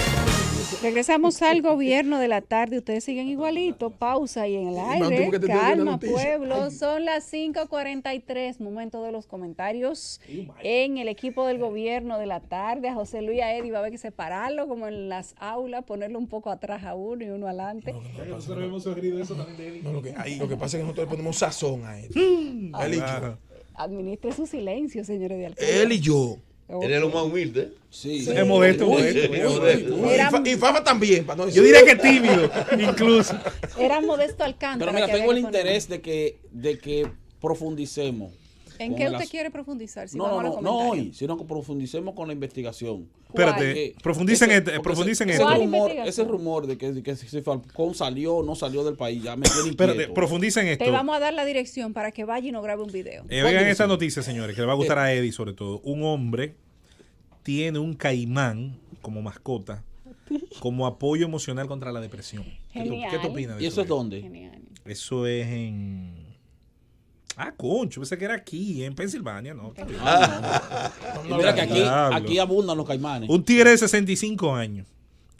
Regresamos al gobierno de la tarde. Ustedes siguen igualito. Pausa y en el aire. Calma, pueblo. Son las 5:43. Momento de los comentarios en el equipo del gobierno de la tarde. A José Luis, a Eddie va a haber que separarlo como en las aulas, ponerlo un poco atrás a uno y uno adelante. Nosotros hemos sugerido eso también de Eddie. Lo que pasa es que nosotros le ponemos sazón a Eddie. Él y yo. Administre su silencio, señores de alcalde. Él y yo. Él es lo más humilde. Sí. Es modesto. Y Fafa también. Para no decir. Yo diría que tímido, incluso. Era Modesto Alcántara. Pero mira, tengo el interés de que profundicemos. ¿En qué usted quiere profundizar? Si no hoy, sino que profundicemos con la investigación. Espérate, profundicen esto. Ese rumor de que si Falcón salió o no salió del país, ya me tiene inquieto. Espérate, profundicen esto. Te vamos a dar la dirección para que vaya y nos grabe un video. Vean esta noticia, señores, que le va a gustar a Eddie sobre todo. Un hombre tiene un caimán como mascota, como apoyo emocional contra la depresión. Genial. ¿Qué tú opinas de eso? ¿Y eso es dónde? Genial. Eso es en... concho, pensé que era aquí, en Pensilvania, ¿no? Mira que aquí abundan los caimanes. Un tigre de 65 años.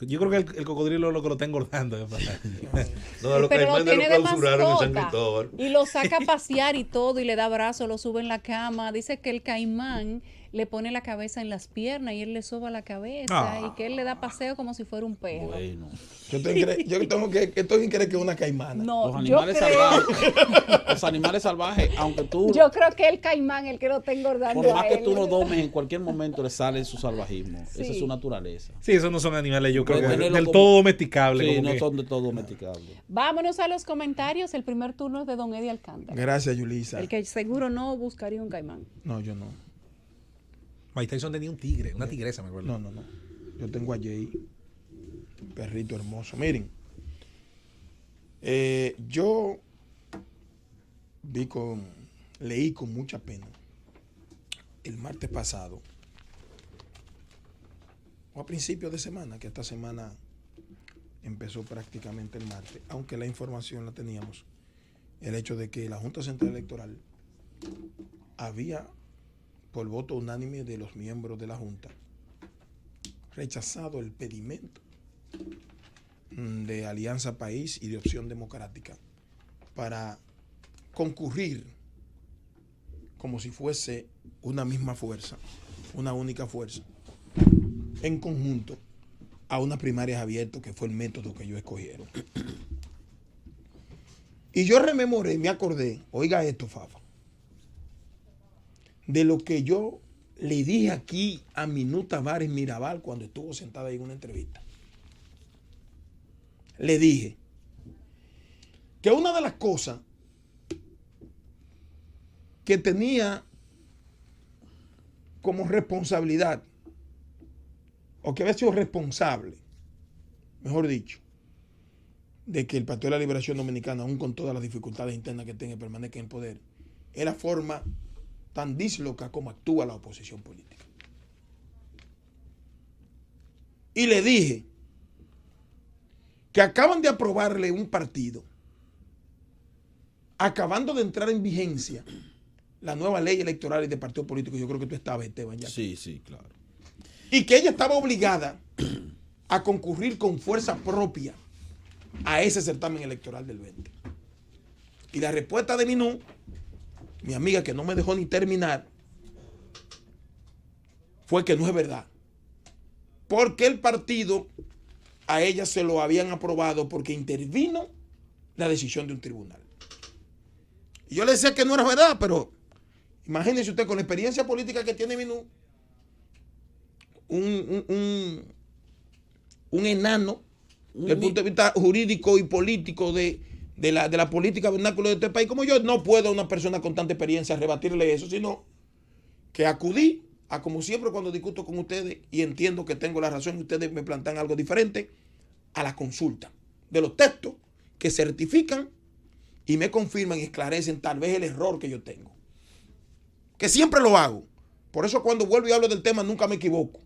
Yo creo que el cocodrilo lo está engordando. No, los pero lo caimanes tiene de clausuraron en San mascota Cristóbal. y lo saca a pasear y todo y le da abrazo, lo sube en la cama. Dice que el caimán le pone la cabeza en las piernas y él le soba la cabeza y que él le da paseo como si fuera un perro. Bueno. Yo tengo que creer que es una caimana. No, los animales salvajes. Los animales salvajes, aunque tú... Yo creo que el caimán el que lo está engordando. Por más a que él. tú lo domes, en cualquier momento le sale su salvajismo. Sí. Esa es su naturaleza. Sí, esos no son animales, yo creo que del como... todo domesticables. Sí, como no que... son de todo domesticables. Vámonos a los comentarios. El primer turno es de don Eddie Alcántara. Gracias, Yulisa. El que seguro no buscaría un caimán. No, yo no. Mike Tyson tenía un tigre, una tigresa, me acuerdo. No. Yo tengo a Jay, un perrito hermoso. Miren, yo leí con mucha pena el martes pasado, o a principios de semana, que esta semana empezó prácticamente el martes, aunque la información la teníamos, el hecho de que la Junta Central Electoral había, por voto unánime de los miembros de la Junta, rechazado el pedimento de Alianza País y de Opción Democrática para concurrir como si fuese una misma fuerza, una única fuerza, en conjunto a unas primarias abiertas, que fue el método que ellos escogieron. Y yo rememoré, me acordé, oiga esto, Fafa, de lo que yo le dije aquí a Minuta Tavares Mirabal cuando estuvo sentada ahí en una entrevista. Le dije que una de las cosas que tenía como responsabilidad, o que había sido responsable, mejor dicho, de que el Partido de la Liberación Dominicana, aún con todas las dificultades internas que tiene, permanezca en el poder, es la forma tan dísloca como actúa la oposición política. Y le dije que acaban de aprobarle un partido, acabando de entrar en vigencia la nueva ley electoral y de partido político. Yo creo que tú estabas, Esteban, ya. Sí, sí, claro. Y que ella estaba obligada a concurrir con fuerza propia a ese certamen electoral del 20. Y la respuesta de Minú, mi amiga que no me dejó ni terminar, fue que no es verdad. Porque el partido a ella se lo habían aprobado porque intervino la decisión de un tribunal. Y yo le decía que no era verdad, pero imagínense usted con la experiencia política que tiene Minú, un enano desde el punto de vista jurídico y político de la política vernácula de este país como yo. No puedo a una persona con tanta experiencia rebatirle eso, sino que acudí a, como siempre cuando discuto con ustedes y entiendo que tengo la razón y ustedes me plantean algo diferente, a la consulta de los textos que certifican y me confirman y esclarecen tal vez el error que yo tengo, que siempre lo hago. Por eso cuando vuelvo y hablo del tema nunca me equivoco.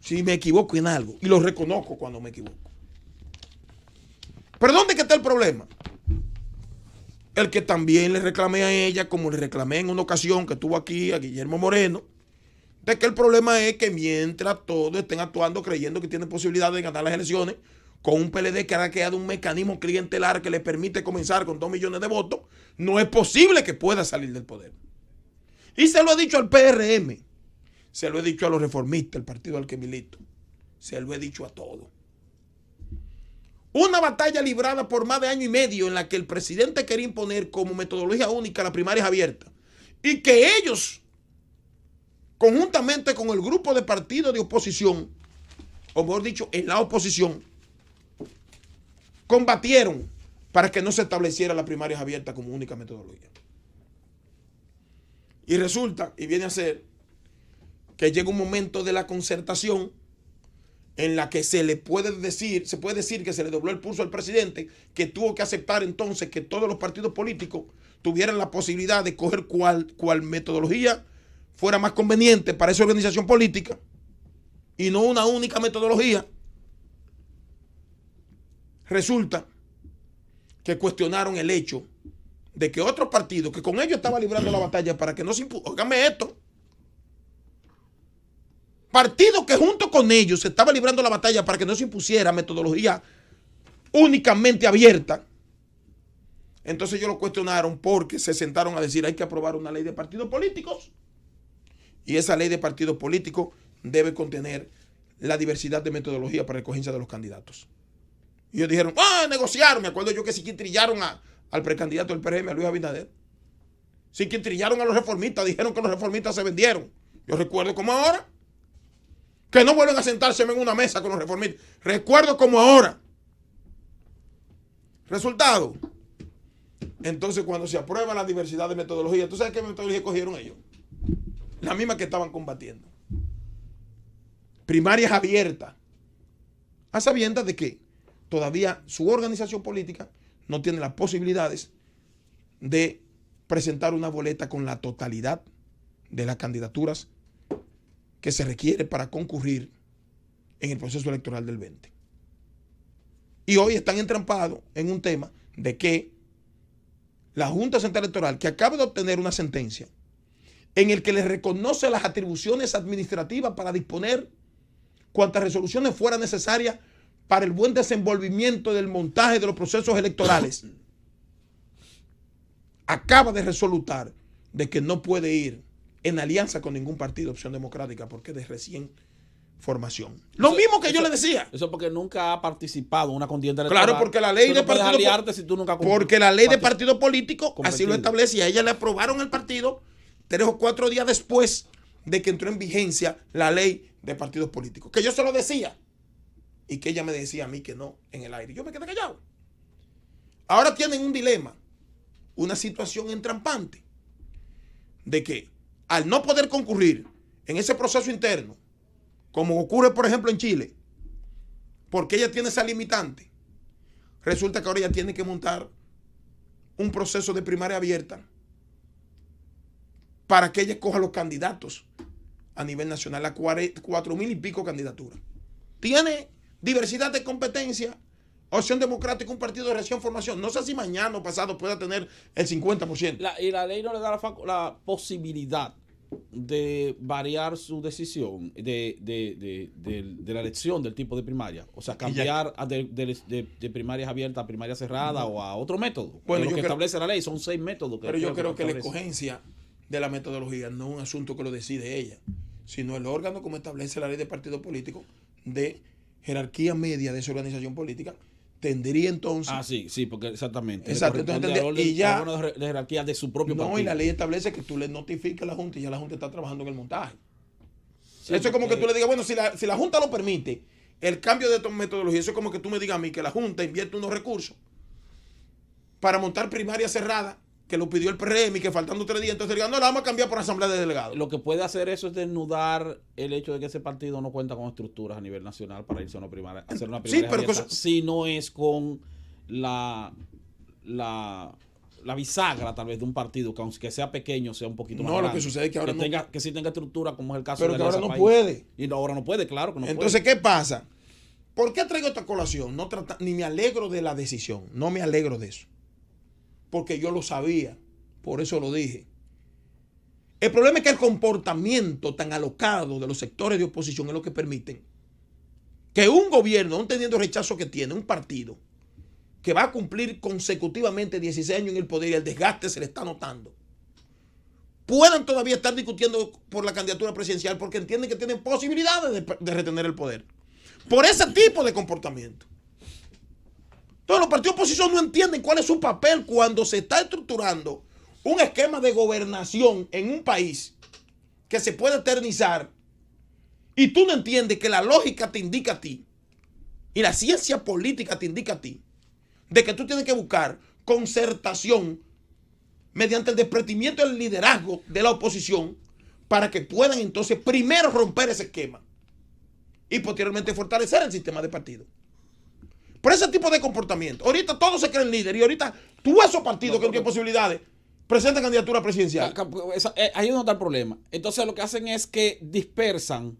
Si me equivoco en algo, y lo reconozco cuando me equivoco. Pero ¿dónde que está el problema? El que también le reclamé a ella, como le reclamé en una ocasión que estuvo aquí a Guillermo Moreno, de que el problema es que mientras todos estén actuando creyendo que tienen posibilidad de ganar las elecciones, con un PLD que ha creado un mecanismo clientelar que le permite comenzar con 2 millones de votos, no es posible que pueda salir del poder. Y se lo he dicho al PRM, se lo he dicho a los reformistas, el partido al que milito, se lo he dicho a todos. Una batalla librada por más de año y medio en la que el presidente quería imponer como metodología única las primarias abiertas y que ellos, conjuntamente con el grupo de partidos de oposición, o mejor dicho, en la oposición, combatieron para que no se estableciera las primarias abiertas como única metodología. Y resulta, y viene a ser, que llega un momento de la concertación en la que se puede decir que se le dobló el pulso al presidente, que tuvo que aceptar entonces que todos los partidos políticos tuvieran la posibilidad de coger cuál metodología fuera más conveniente para esa organización política y no una única metodología. Resulta que cuestionaron el hecho de que otros partidos que con ellos estaban librando la batalla para que no se impusiera, óigame esto, partidos que junto con ellos se estaban librando la batalla para que no se impusiera metodología únicamente abierta, entonces ellos lo cuestionaron porque se sentaron a decir hay que aprobar una ley de partidos políticos y esa ley de partidos políticos debe contener la diversidad de metodología para la escogencia de los candidatos. Y ellos dijeron, negociaron. Me acuerdo yo que sí que trillaron al precandidato del PRM, a Luis Abinader. Sí que trillaron a los reformistas, dijeron que los reformistas se vendieron. Yo recuerdo como ahora, que no vuelven a sentarse en una mesa con los reformistas. Recuerdo como ahora. Resultado. Entonces cuando se aprueba la diversidad de metodología, ¿tú sabes qué metodología cogieron ellos? La misma que estaban combatiendo. Primarias abiertas. A sabiendas de que todavía su organización política no tiene las posibilidades de presentar una boleta con la totalidad de las candidaturas que se requiere para concurrir en el proceso electoral del 20. Y hoy están entrampados en un tema de que la Junta Central Electoral, que acaba de obtener una sentencia en el que le reconoce las atribuciones administrativas para disponer cuantas resoluciones fueran necesarias para el buen desenvolvimiento del montaje de los procesos electorales, acaba de resolutar de que no puede ir en alianza con ningún partido Opción Democrática porque es de recién formación. Lo mismo que yo le decía. Eso porque nunca ha participado en una contienda electoral. Claro, porque la ley de partido si tú nunca porque la ley de partido político así lo establece y a ella le aprobaron el partido 3 o 4 días después de que entró en vigencia la ley de partidos políticos. Que yo se lo decía y que ella me decía a mí que no en el aire. Yo me quedé callado. Ahora tienen un dilema, una situación entrampante de que al no poder concurrir en ese proceso interno, como ocurre por ejemplo en Chile, porque ella tiene esa limitante, resulta que ahora ella tiene que montar un proceso de primaria abierta para que ella escoja los candidatos a nivel nacional, a 4,000 y pico candidaturas. Tiene diversidad de competencia, Opción Democrática, un partido de recién formación. No sé si mañana o pasado pueda tener el 50%. Y la ley no le da la posibilidad de variar su decisión de la elección del tipo de primaria. O sea, cambiar de primarias abiertas a primarias cerradas o a otro método. Bueno, lo que establece la ley son 6 métodos. Pero yo creo que la escogencia de la metodología no es un asunto que lo decide ella, sino el órgano, como establece la ley de partido político, de jerarquía media de esa organización política, tendría entonces... sí, porque exactamente. Exacto, entonces, y ya... de jerarquía de su propio partido. No, y la ley establece que tú le notifiques a la Junta y ya la Junta está trabajando en el montaje. Sí, eso es como que tú le digas, bueno, si la Junta lo permite, el cambio de metodología, eso es como que tú me digas a mí que la Junta invierte unos recursos para montar primaria cerrada, que lo pidió el PRM y que faltando 3 días, entonces digan, no, la vamos a cambiar por asamblea de delegados. Lo que puede hacer eso es desnudar el hecho de que ese partido no cuenta con estructuras a nivel nacional para irse a una primaria, hacer una primaria abierta, si no es con la bisagra tal vez de un partido que aunque sea pequeño sea un poquito más grande. No, lo que sucede es que ahora que sí tenga estructura, como es el caso de Alianza ahora no País. puede. Y ahora no puede, claro que no entonces, puede. ¿qué pasa? ¿Por qué traigo esta colación? Ni me alegro de la decisión, no me alegro de eso. Porque yo lo sabía, por eso lo dije. El problema es que el comportamiento tan alocado de los sectores de oposición es lo que permiten que un gobierno, aun teniendo el rechazo que tiene, un partido que va a cumplir consecutivamente 16 años en el poder y el desgaste se le está notando, puedan todavía estar discutiendo por la candidatura presidencial porque entienden que tienen posibilidades de retener el poder. Por ese tipo de comportamiento. Todos los partidos de oposición no entienden cuál es su papel cuando se está estructurando un esquema de gobernación en un país que se puede eternizar y tú no entiendes que la lógica te indica a ti y la ciencia política te indica a ti de que tú tienes que buscar concertación mediante el desprendimiento del liderazgo de la oposición para que puedan entonces primero romper ese esquema y posteriormente fortalecer el sistema de partido. Por ese tipo de comportamiento. Ahorita todos se creen líderes y ahorita tú esos partidos que no tienen posibilidades presentan candidatura presidencial. Ahí no está el problema. Entonces lo que hacen es que dispersan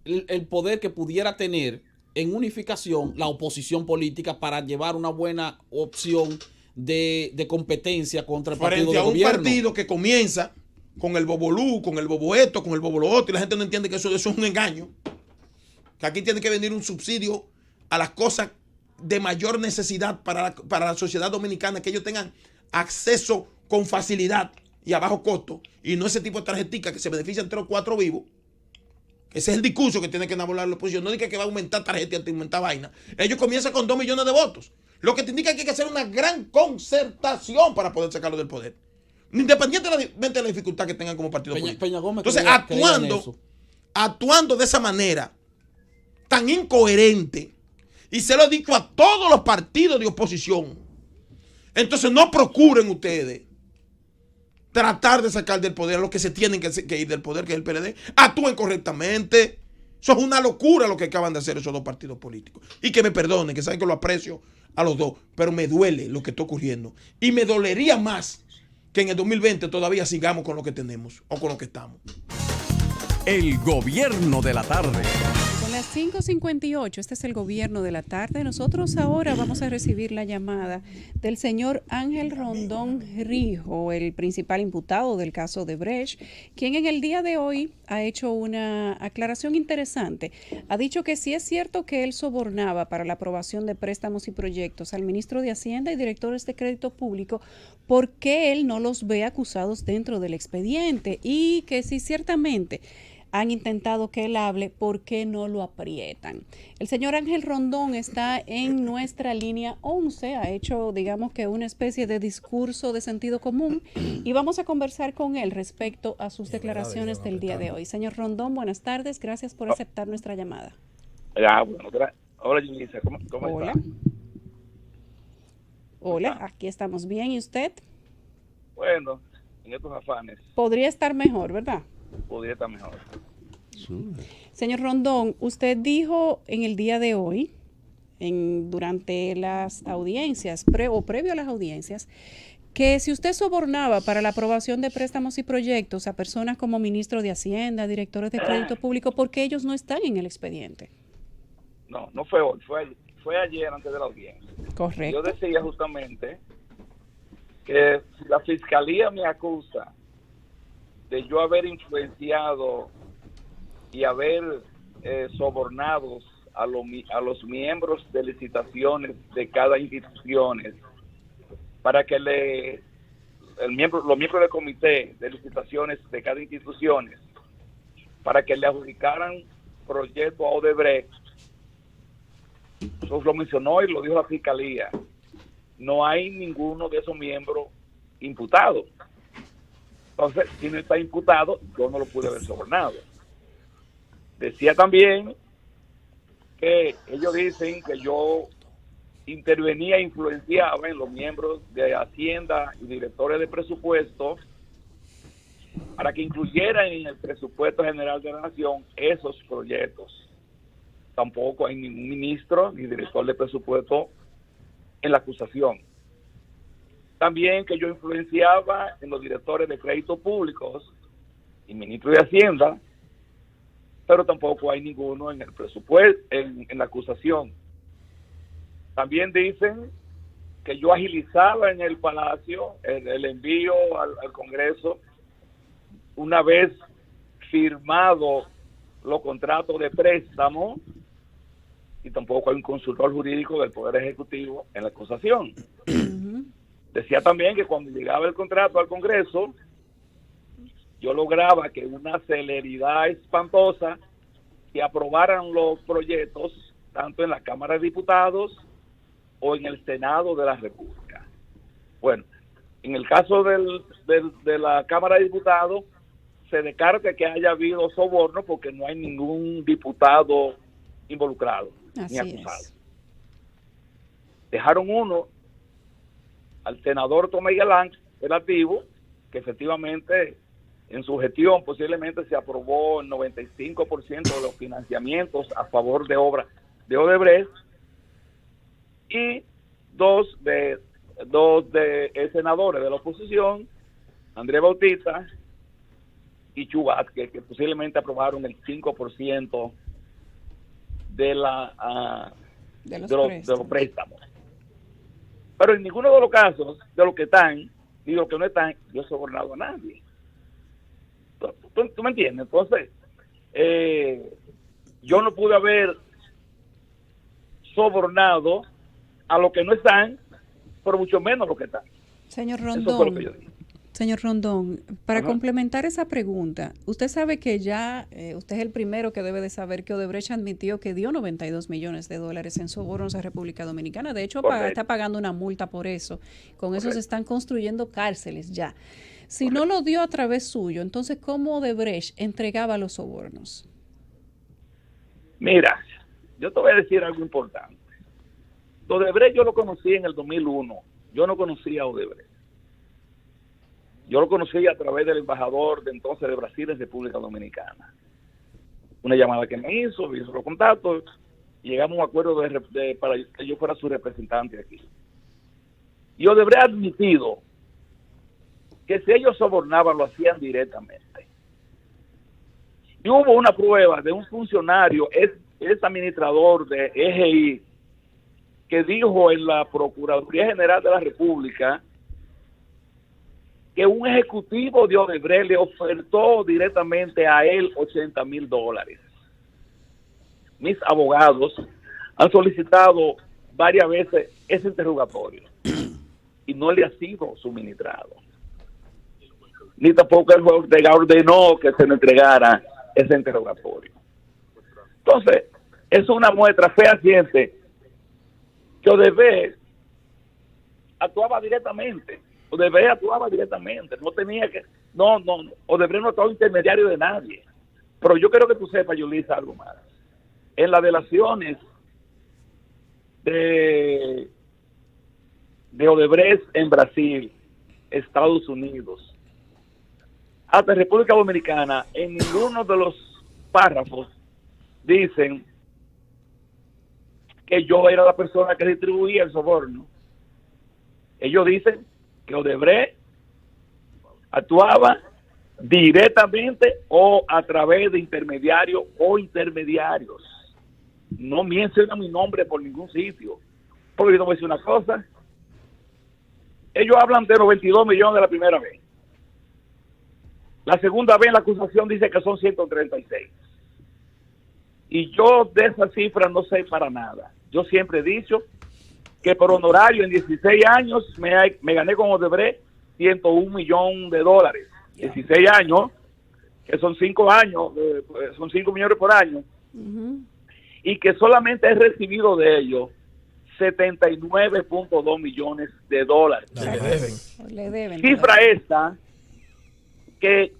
el poder que pudiera tener en unificación la oposición política para llevar una buena opción de competencia contra el partido de gobierno. Frente a un partido que comienza con el bobolú, con el boboeto, con el boboloto, y la gente no entiende que eso es un engaño. Que aquí tiene que venir un subsidio a las cosas de mayor necesidad para la sociedad dominicana, que ellos tengan acceso con facilidad y a bajo costo, y no ese tipo de tarjetica que se benefician 3 o 4 vivos. Ese es el discurso que tiene que enamorar la oposición. No diga que va a aumentar tarjeta y aumentar vaina. Ellos comienzan con 2 millones de votos. Lo que te indica que hay que hacer una gran concertación para poder sacarlo del poder. Independientemente de la dificultad que tengan como partido político. Peña Gómez, entonces, actuando de esa manera tan incoherente, y se lo he dicho a todos los partidos de oposición, entonces no procuren ustedes tratar de sacar del poder a los que se tienen que ir del poder, que es el PLD. Actúen correctamente. Eso es una locura lo que acaban de hacer esos 2 partidos políticos. Y que me perdonen, que saben que lo aprecio a los 2, pero me duele lo que está ocurriendo. Y me dolería más que en el 2020 todavía sigamos con lo que tenemos o con lo que estamos. El gobierno de la tarde. Son las 5:58, este es el gobierno de la tarde. Nosotros ahora vamos a recibir la llamada del señor Ángel Rondón Rijo, el principal imputado del caso de Brecht, quien en el día de hoy ha hecho una aclaración interesante. Ha dicho que sí es cierto que él sobornaba para la aprobación de préstamos y proyectos al ministro de Hacienda y directores de crédito público, porque él no los ve acusados dentro del expediente, y que sí ciertamente han intentado que él hable, ¿por qué no lo aprietan? El señor Ángel Rondón está en nuestra línea 11, ha hecho, digamos que una especie de discurso de sentido común, y vamos a conversar con él respecto a sus declaraciones del día de hoy. Señor Rondón, buenas tardes, gracias por aceptar nuestra llamada. Hola, Julissa, ¿cómo Hola. está? Hola, aquí estamos bien, ¿y usted? Bueno, en estos afanes. Podría estar mejor, ¿verdad? Podría estar mejor. Señor Rondón, usted dijo en el día de hoy durante las audiencias, previo a las audiencias, que si usted sobornaba para la aprobación de préstamos y proyectos a personas como ministros de Hacienda, directores de crédito público, porque ellos no están en el expediente. No fue hoy, fue ayer antes de la audiencia. Correcto. Yo decía justamente que si la fiscalía me acusa de yo haber influenciado y haber sobornado a los miembros de licitaciones de cada institución para que los miembros del comité de licitaciones de cada institución para que le adjudicaran proyectos a Odebrecht. Eso lo mencionó y lo dijo la fiscalía. No hay ninguno de esos miembros imputado. Entonces, si no está imputado, yo no lo pude haber sobornado. Decía también que ellos dicen que yo intervenía e influenciaba en los miembros de Hacienda y directores de presupuesto para que incluyeran en el presupuesto general de la Nación esos proyectos. Tampoco hay ningún ministro ni director de presupuesto en la acusación. También que yo influenciaba en los directores de créditos públicos y ministros de Hacienda, pero tampoco hay ninguno en el presupuesto, en la acusación. También dicen que yo agilizaba en el Palacio el envío al Congreso una vez firmado los contratos de préstamo, y tampoco hay un consultor jurídico del Poder Ejecutivo en la acusación. Decía también que cuando llegaba el contrato al Congreso, yo lograba que una celeridad espantosa que aprobaran los proyectos tanto en la Cámara de Diputados o en el Senado de la República. Bueno, en el caso de la Cámara de Diputados, se descarta que haya habido soborno porque no hay ningún diputado involucrado ni acusado. Dejaron uno al senador Tomás Galán, relativo, que efectivamente en su gestión posiblemente se aprobó el 95% de los financiamientos a favor de obras de Odebrecht, y dos de senadores de la oposición, Andrés Bautista y Chubat, que posiblemente aprobaron el 5% de los préstamos. Pero en ninguno de los casos, de los que están y de los que no están, yo he sobornado a nadie. ¿Tú me entiendes? Entonces, yo no pude haber sobornado a los que no están, pero mucho menos a los que están. Señor Rondón. Eso fue lo que yo dije. Señor Rondón, para complementar esa pregunta, usted sabe que ya, usted es el primero que debe de saber que Odebrecht admitió que dio $92 millones en sobornos a República Dominicana. De hecho, está pagando una multa por eso. Con eso se están construyendo cárceles ya. Si no lo dio a través suyo, entonces, ¿cómo Odebrecht entregaba los sobornos? Mira, yo te voy a decir algo importante. Odebrecht yo lo conocí en el 2001. Yo no conocía a Odebrecht. Yo lo conocí a través del embajador de entonces de Brasil en República Dominicana. Una llamada que me hizo los contactos, y llegamos a un acuerdo para que yo fuera su representante aquí. Y Odebrecht ha admitido que si ellos sobornaban, lo hacían directamente. Y hubo una prueba de un funcionario, es administrador de EGI, que dijo en la Procuraduría General de la República que un ejecutivo de Odebrecht le ofertó directamente a él $80,000. Mis abogados han solicitado varias veces ese interrogatorio y no le ha sido suministrado. Ni tampoco el juez ordenó que se le entregara ese interrogatorio. Entonces, es una muestra fehaciente que Odebrecht actuaba directamente. Odebrecht actuaba directamente, no tenía que, Odebrecht no estaba intermediario de nadie. Pero yo quiero que tú sepas, Yulisa, algo más. En las delaciones de Odebrecht en Brasil, Estados Unidos, hasta República Dominicana, en ninguno de los párrafos dicen que yo era la persona que distribuía el soborno. Ellos dicen que Odebrecht actuaba directamente o a través de intermediarios o intermediarios. No mencionan mi nombre por ningún sitio. Porque yo te voy a decir una cosa. Ellos hablan de los 22 millones de la primera vez. La segunda vez la acusación dice que son 136. Y yo de esa cifra no sé para nada. Yo siempre he dicho que por honorario en 16 años me gané con Odebrecht 101 millones de dólares. 16 años, que son 5 años, son 5 millones por año. Y que solamente he recibido de ellos 79.2 millones de dólares. Le deben. Cifra esta que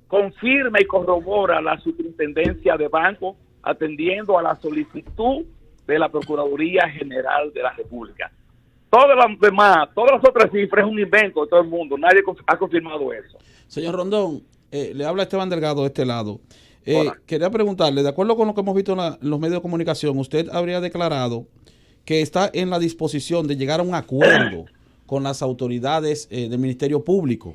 confirma y corrobora la superintendencia de banco atendiendo a la solicitud de la Procuraduría General de la República. Todas las demás, todas las otras cifras es un invento de todo el mundo. Nadie ha confirmado eso. Señor Rondón, le habla Esteban Delgado de este lado. Hola. Quería preguntarle, de acuerdo con lo que hemos visto en los medios de comunicación, usted habría declarado que está en la disposición de llegar a un acuerdo con las autoridades del Ministerio Público.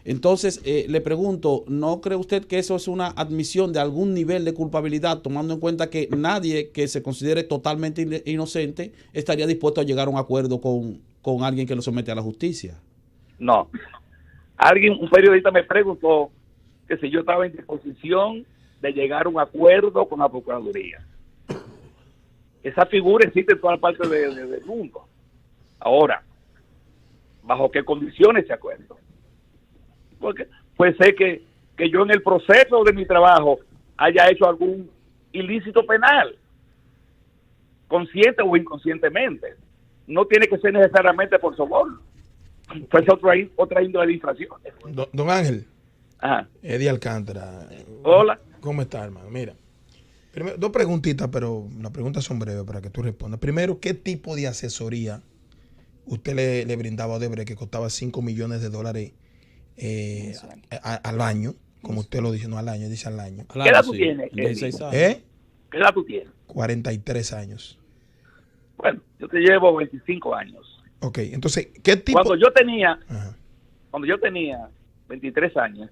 Entonces, le pregunto, ¿no cree usted que eso es una admisión de algún nivel de culpabilidad, tomando en cuenta que nadie que se considere totalmente inocente estaría dispuesto a llegar a un acuerdo con alguien que lo somete a la justicia? No. Un periodista me preguntó que si yo estaba en disposición de llegar a un acuerdo con la Procuraduría. Esa figura existe en todas partes del mundo. Ahora, ¿bajo qué condiciones ese acuerdo? Porque puede ser que yo en el proceso de mi trabajo haya hecho algún ilícito penal, consciente o inconscientemente. No tiene que ser necesariamente por soborno. Pues otra índole de infracciones. Don Ángel. Ajá. Eddie Alcántara. Hola. ¿Cómo está, hermano? Mira, primero, dos preguntitas, pero las preguntas son breves para que tú respondas. Primero, ¿qué tipo de asesoría usted le brindaba a Odebrecht que costaba 5 millones de dólares al año? Como usted lo dice, no al año, dice al año. ¿Qué edad tú tienes? ¿Qué edad tú tienes? 43 años. Bueno, yo te llevo 25 años. Ok, entonces, ¿qué tipo? Cuando yo tenía 23 años,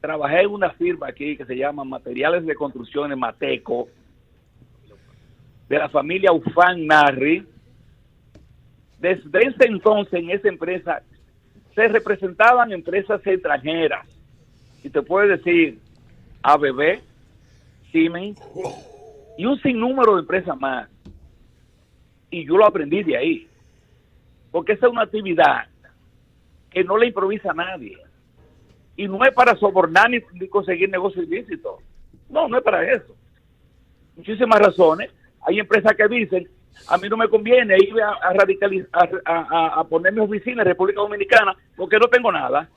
trabajé en una firma aquí que se llama Materiales de Construcciones Mateco, de la familia Ufán Narri. Desde ese entonces, en esa empresa, se representaban empresas extranjeras. Y te puedo decir, ABB, Siemens, y un sinnúmero de empresas más. Y yo lo aprendí de ahí. Porque esa es una actividad que no le improvisa a nadie. Y no es para sobornar ni conseguir negocios ilícitos. No, no es para eso. Muchísimas razones. Hay empresas que dicen, a mí no me conviene ir a radicalizar, a poner mi oficina en República Dominicana porque no tengo nada.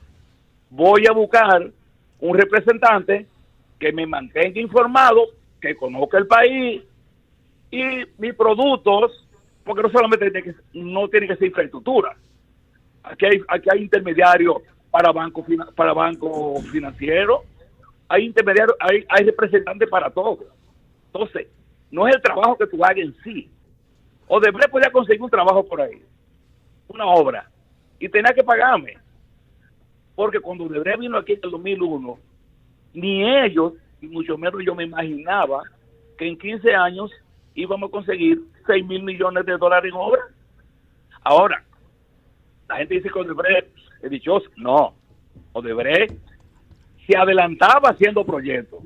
Voy a buscar un representante que me mantenga informado, que conozca el país y mis productos, porque no solamente tiene que ser infraestructura. Aquí hay intermediarios para bancos financieros, hay intermediarios, hay representantes para todo. Entonces, no es el trabajo que tú hagas en sí. Odebrecht podía conseguir un trabajo por ahí, una obra, y tenía que pagarme. Porque cuando Odebrecht vino aquí en el 2001, ni ellos, y mucho menos yo me imaginaba que en 15 años íbamos a conseguir 6,000 millones de dólares en obra. Ahora, la gente dice que Odebrecht es dichoso. No, Odebrecht se adelantaba haciendo proyectos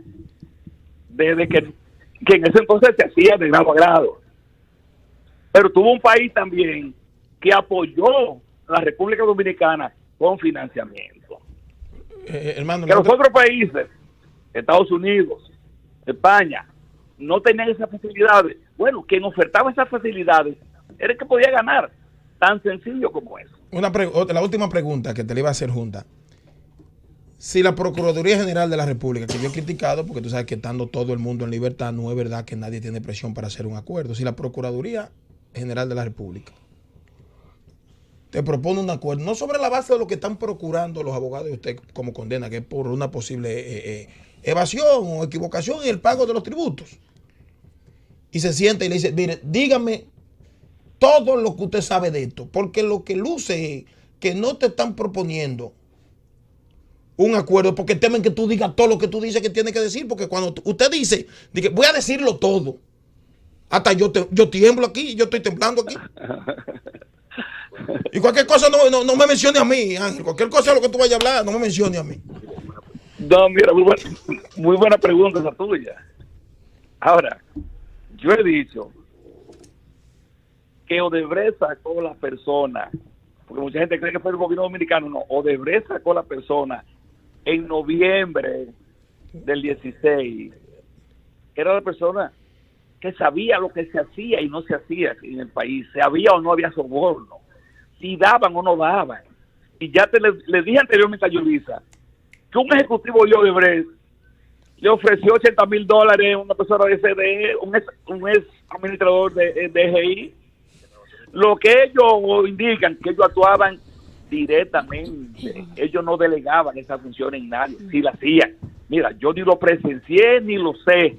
desde que en ese entonces se hacía de grado a grado. Pero tuvo un país también que apoyó a la República Dominicana con financiamiento. Hermano, que los otros países, Estados Unidos, España, no tenían esas facilidades. Bueno, quien ofertaba esas facilidades era el que podía ganar. Tan sencillo como eso. La última pregunta que te le iba a hacer junta. Si la Procuraduría General de la República, que yo he criticado, porque tú sabes que estando todo el mundo en libertad, no es verdad que nadie tiene presión para hacer un acuerdo. Si la Procuraduría General de la República te propone un acuerdo, no sobre la base de lo que están procurando los abogados de usted como condena, que es por una posible evasión o equivocación en el pago de los tributos, y se sienta y le dice, mire, dígame todo lo que usted sabe de esto, porque lo que luce es que no te están proponiendo un acuerdo, porque temen que tú digas todo lo que tú dices que tienes que decir, porque cuando usted dice, voy a decirlo todo, hasta yo tiemblo aquí, yo estoy temblando aquí. Y cualquier cosa no me mencione a mí, Ángel, cualquier cosa de lo que tú vayas a hablar, no me mencione a mí. No, mira, muy buena pregunta esa tuya. Ahora, yo he dicho que Odebrecht sacó la persona, porque mucha gente cree que fue el gobierno dominicano, no, Odebrecht sacó la persona en noviembre del 16, era la persona que sabía lo que se hacía y no se hacía en el país, si había o no había soborno, si daban o no daban. Y ya le dije anteriormente a Yulisa que un ejecutivo de Odebrecht le ofreció $80,000 a una persona de CDE, un ex administrador de DGI. Lo que ellos indican, que ellos actuaban directamente, ellos no delegaban esa función en nadie, si la hacían. Mira, yo ni lo presencié ni lo sé.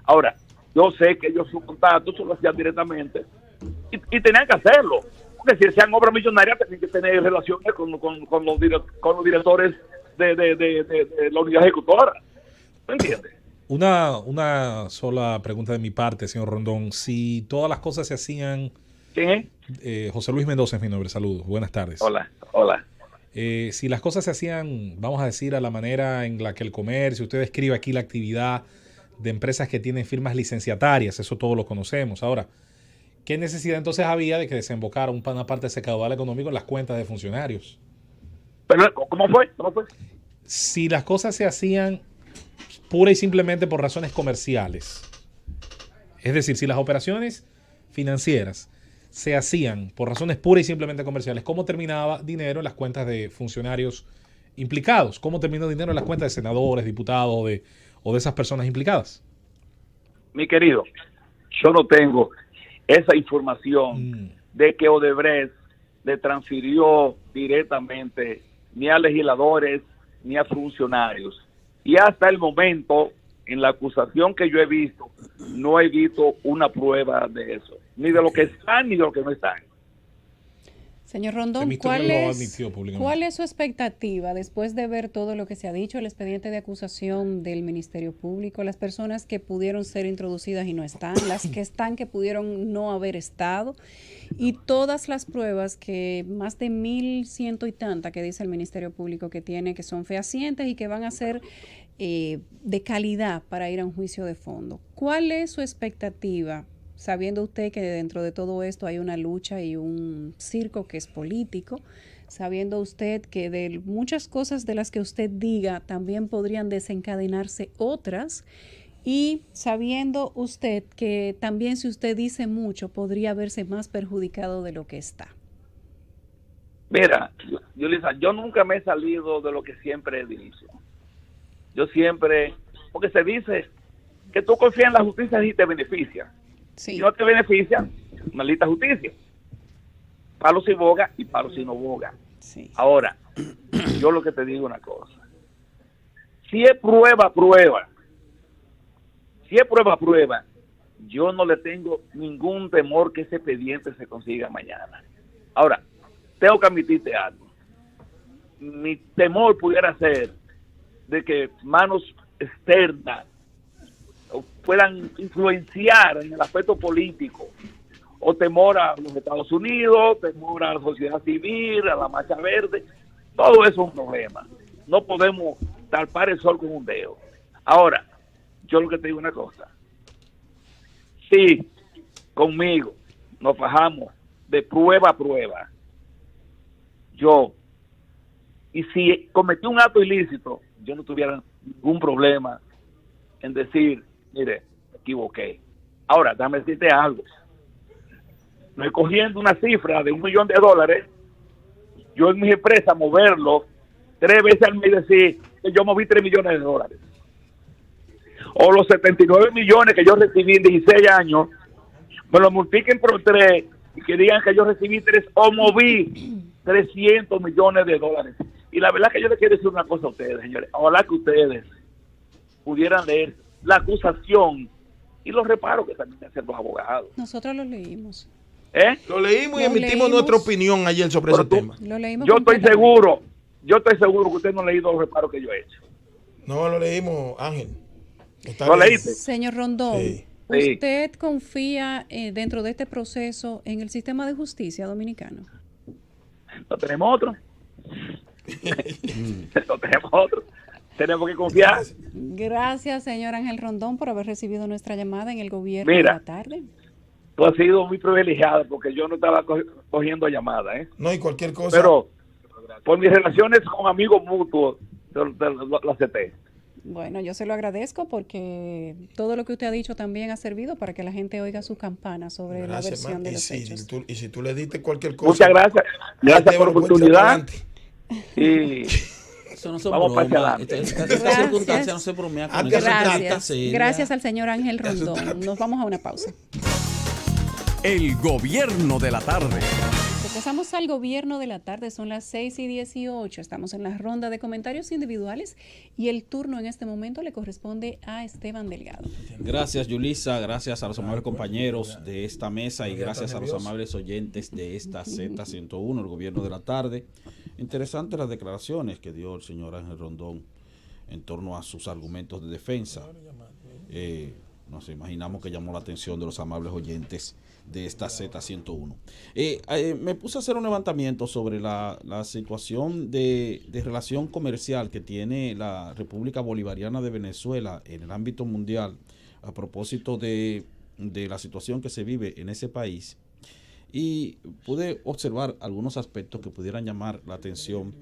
Ahora, yo sé que ellos sus contactos lo hacían directamente y tenían que hacerlo. Porque si hacían obras millonarias, tenían que tener relaciones con los directores de la unidad ejecutora. ¿Me entiendes? Una sola pregunta de mi parte, señor Rondón. Si todas las cosas se hacían... ¿Quién es? José Luis Mendoza es mi nombre. Saludos. Buenas tardes. Hola. Si las cosas se hacían, vamos a decir, a la manera en la que el comercio, usted describe aquí la actividad de empresas que tienen firmas licenciatarias, eso todos lo conocemos. Ahora, ¿qué necesidad entonces había de que desembocara una parte de ese caudal económico en las cuentas de funcionarios? Pero, ¿cómo fue? Si las cosas se hacían pura y simplemente por razones comerciales, es decir, si las operaciones financieras se hacían por razones puras y simplemente comerciales, ¿cómo terminaba dinero en las cuentas de funcionarios implicados? ¿Cómo terminó dinero en las cuentas de senadores, diputados o de esas personas implicadas? Mi querido, yo no tengo esa información de que Odebrecht le transfirió directamente ni a legisladores ni a funcionarios. Y hasta el momento, en la acusación que yo he visto, no he visto una prueba de eso, ni de lo que están ni de lo que no están. Señor Rondón, ¿cuál es su expectativa después de ver todo lo que se ha dicho, el expediente de acusación del Ministerio Público, las personas que pudieron ser introducidas y no están, las que están que pudieron no haber estado, y todas las pruebas que más de 1,100 y tanta que dice el Ministerio Público que tiene, que son fehacientes y que van a ser de calidad para ir a un juicio de fondo? ¿Cuál es su expectativa, sabiendo usted que dentro de todo esto hay una lucha y un circo que es político, sabiendo usted que de muchas cosas de las que usted diga también podrían desencadenarse otras, y sabiendo usted que también si usted dice mucho podría verse más perjudicado de lo que está? Mira, Yulisa, yo nunca me he salido de lo que siempre he dicho. Yo siempre, porque se dice que tú confías en la justicia y te beneficia. Sí. Si no te beneficia, maldita justicia. Palo si boga y palo si no boga. Sí. Ahora, yo lo que te digo una cosa. Si es prueba, si es prueba, yo no le tengo ningún temor que ese expediente se consiga mañana. Ahora, tengo que admitirte algo. Mi temor pudiera ser de que manos externas puedan influenciar en el aspecto político, o temor a los Estados Unidos, temor a la sociedad civil, a la marcha verde. Todo eso es un problema. No podemos tapar el sol con un dedo. Ahora, yo lo que te digo una cosa. Si conmigo nos fajamos de prueba a prueba, y si cometí un acto ilícito, yo no tuviera ningún problema en decir, mire, me equivoqué. Ahora, déjame decirte algo. Recogiendo una cifra de $1 millón, yo en mis empresas moverlo 3 veces al mes, decir que yo moví $3 millones. O los 79 millones que yo recibí en 16 años, me lo multipliquen por 3 y que digan que yo recibí 3 o moví $300 millones. Y la verdad que yo les quiero decir una cosa a ustedes, señores. Ojalá que ustedes pudieran leer la acusación y los reparos que también hacen los abogados. Nosotros lo leímos. Lo leímos y Lo emitimos leímos. nuestra opinión ayer sobre ese tema. Lo leímos Yo estoy completamente. seguro que usted no ha leído los reparos que yo he hecho. No lo leímos, Ángel. Está ¿Lo bien. leíste? Señor Rondón, Sí. Sí. ¿usted confía dentro de este proceso en el sistema de justicia dominicano? No tenemos otro. No tenemos otro. Tenemos que confiar. Gracias, señor Ángel Rondón, por haber recibido nuestra llamada en el gobierno Mira. de la tarde. Tú has sido muy privilegiado porque yo no estaba cogiendo llamadas, ¿eh? No, y cualquier cosa. Pero por mis relaciones con amigos mutuos, lo acepté. Bueno, yo se lo agradezco porque todo lo que usted ha dicho también ha servido para que la gente oiga su campana sobre la Gracias, versión man. de Y los si hechos. y si tú le diste cualquier cosa. Muchas gracias. Gracias por la oportunidad. Y Eso no se vamos para broma. adelante. Esta circunstancia no se bromea con Antes eso. se trata. Gracias. Seria. Gracias al señor Ángel Rondón. Nos vamos a una pausa. El gobierno de la tarde. Regresamos al gobierno de la tarde, son las 6:18. Estamos en la ronda de comentarios individuales y el turno en este momento le corresponde a Esteban Delgado. Gracias, Yulisa. Gracias a los amables compañeros de esta mesa y gracias a los amables oyentes de esta Z101, el gobierno de la tarde. Interesantes las declaraciones que dio el señor Ángel Rondón en torno a sus argumentos de defensa. Nos imaginamos que llamó la atención de los amables oyentes de esta Z101. Me puse a hacer un levantamiento sobre la situación de relación comercial que tiene la República Bolivariana de Venezuela en el ámbito mundial a propósito de la situación que se vive en ese país, y pude observar algunos aspectos que pudieran llamar la atención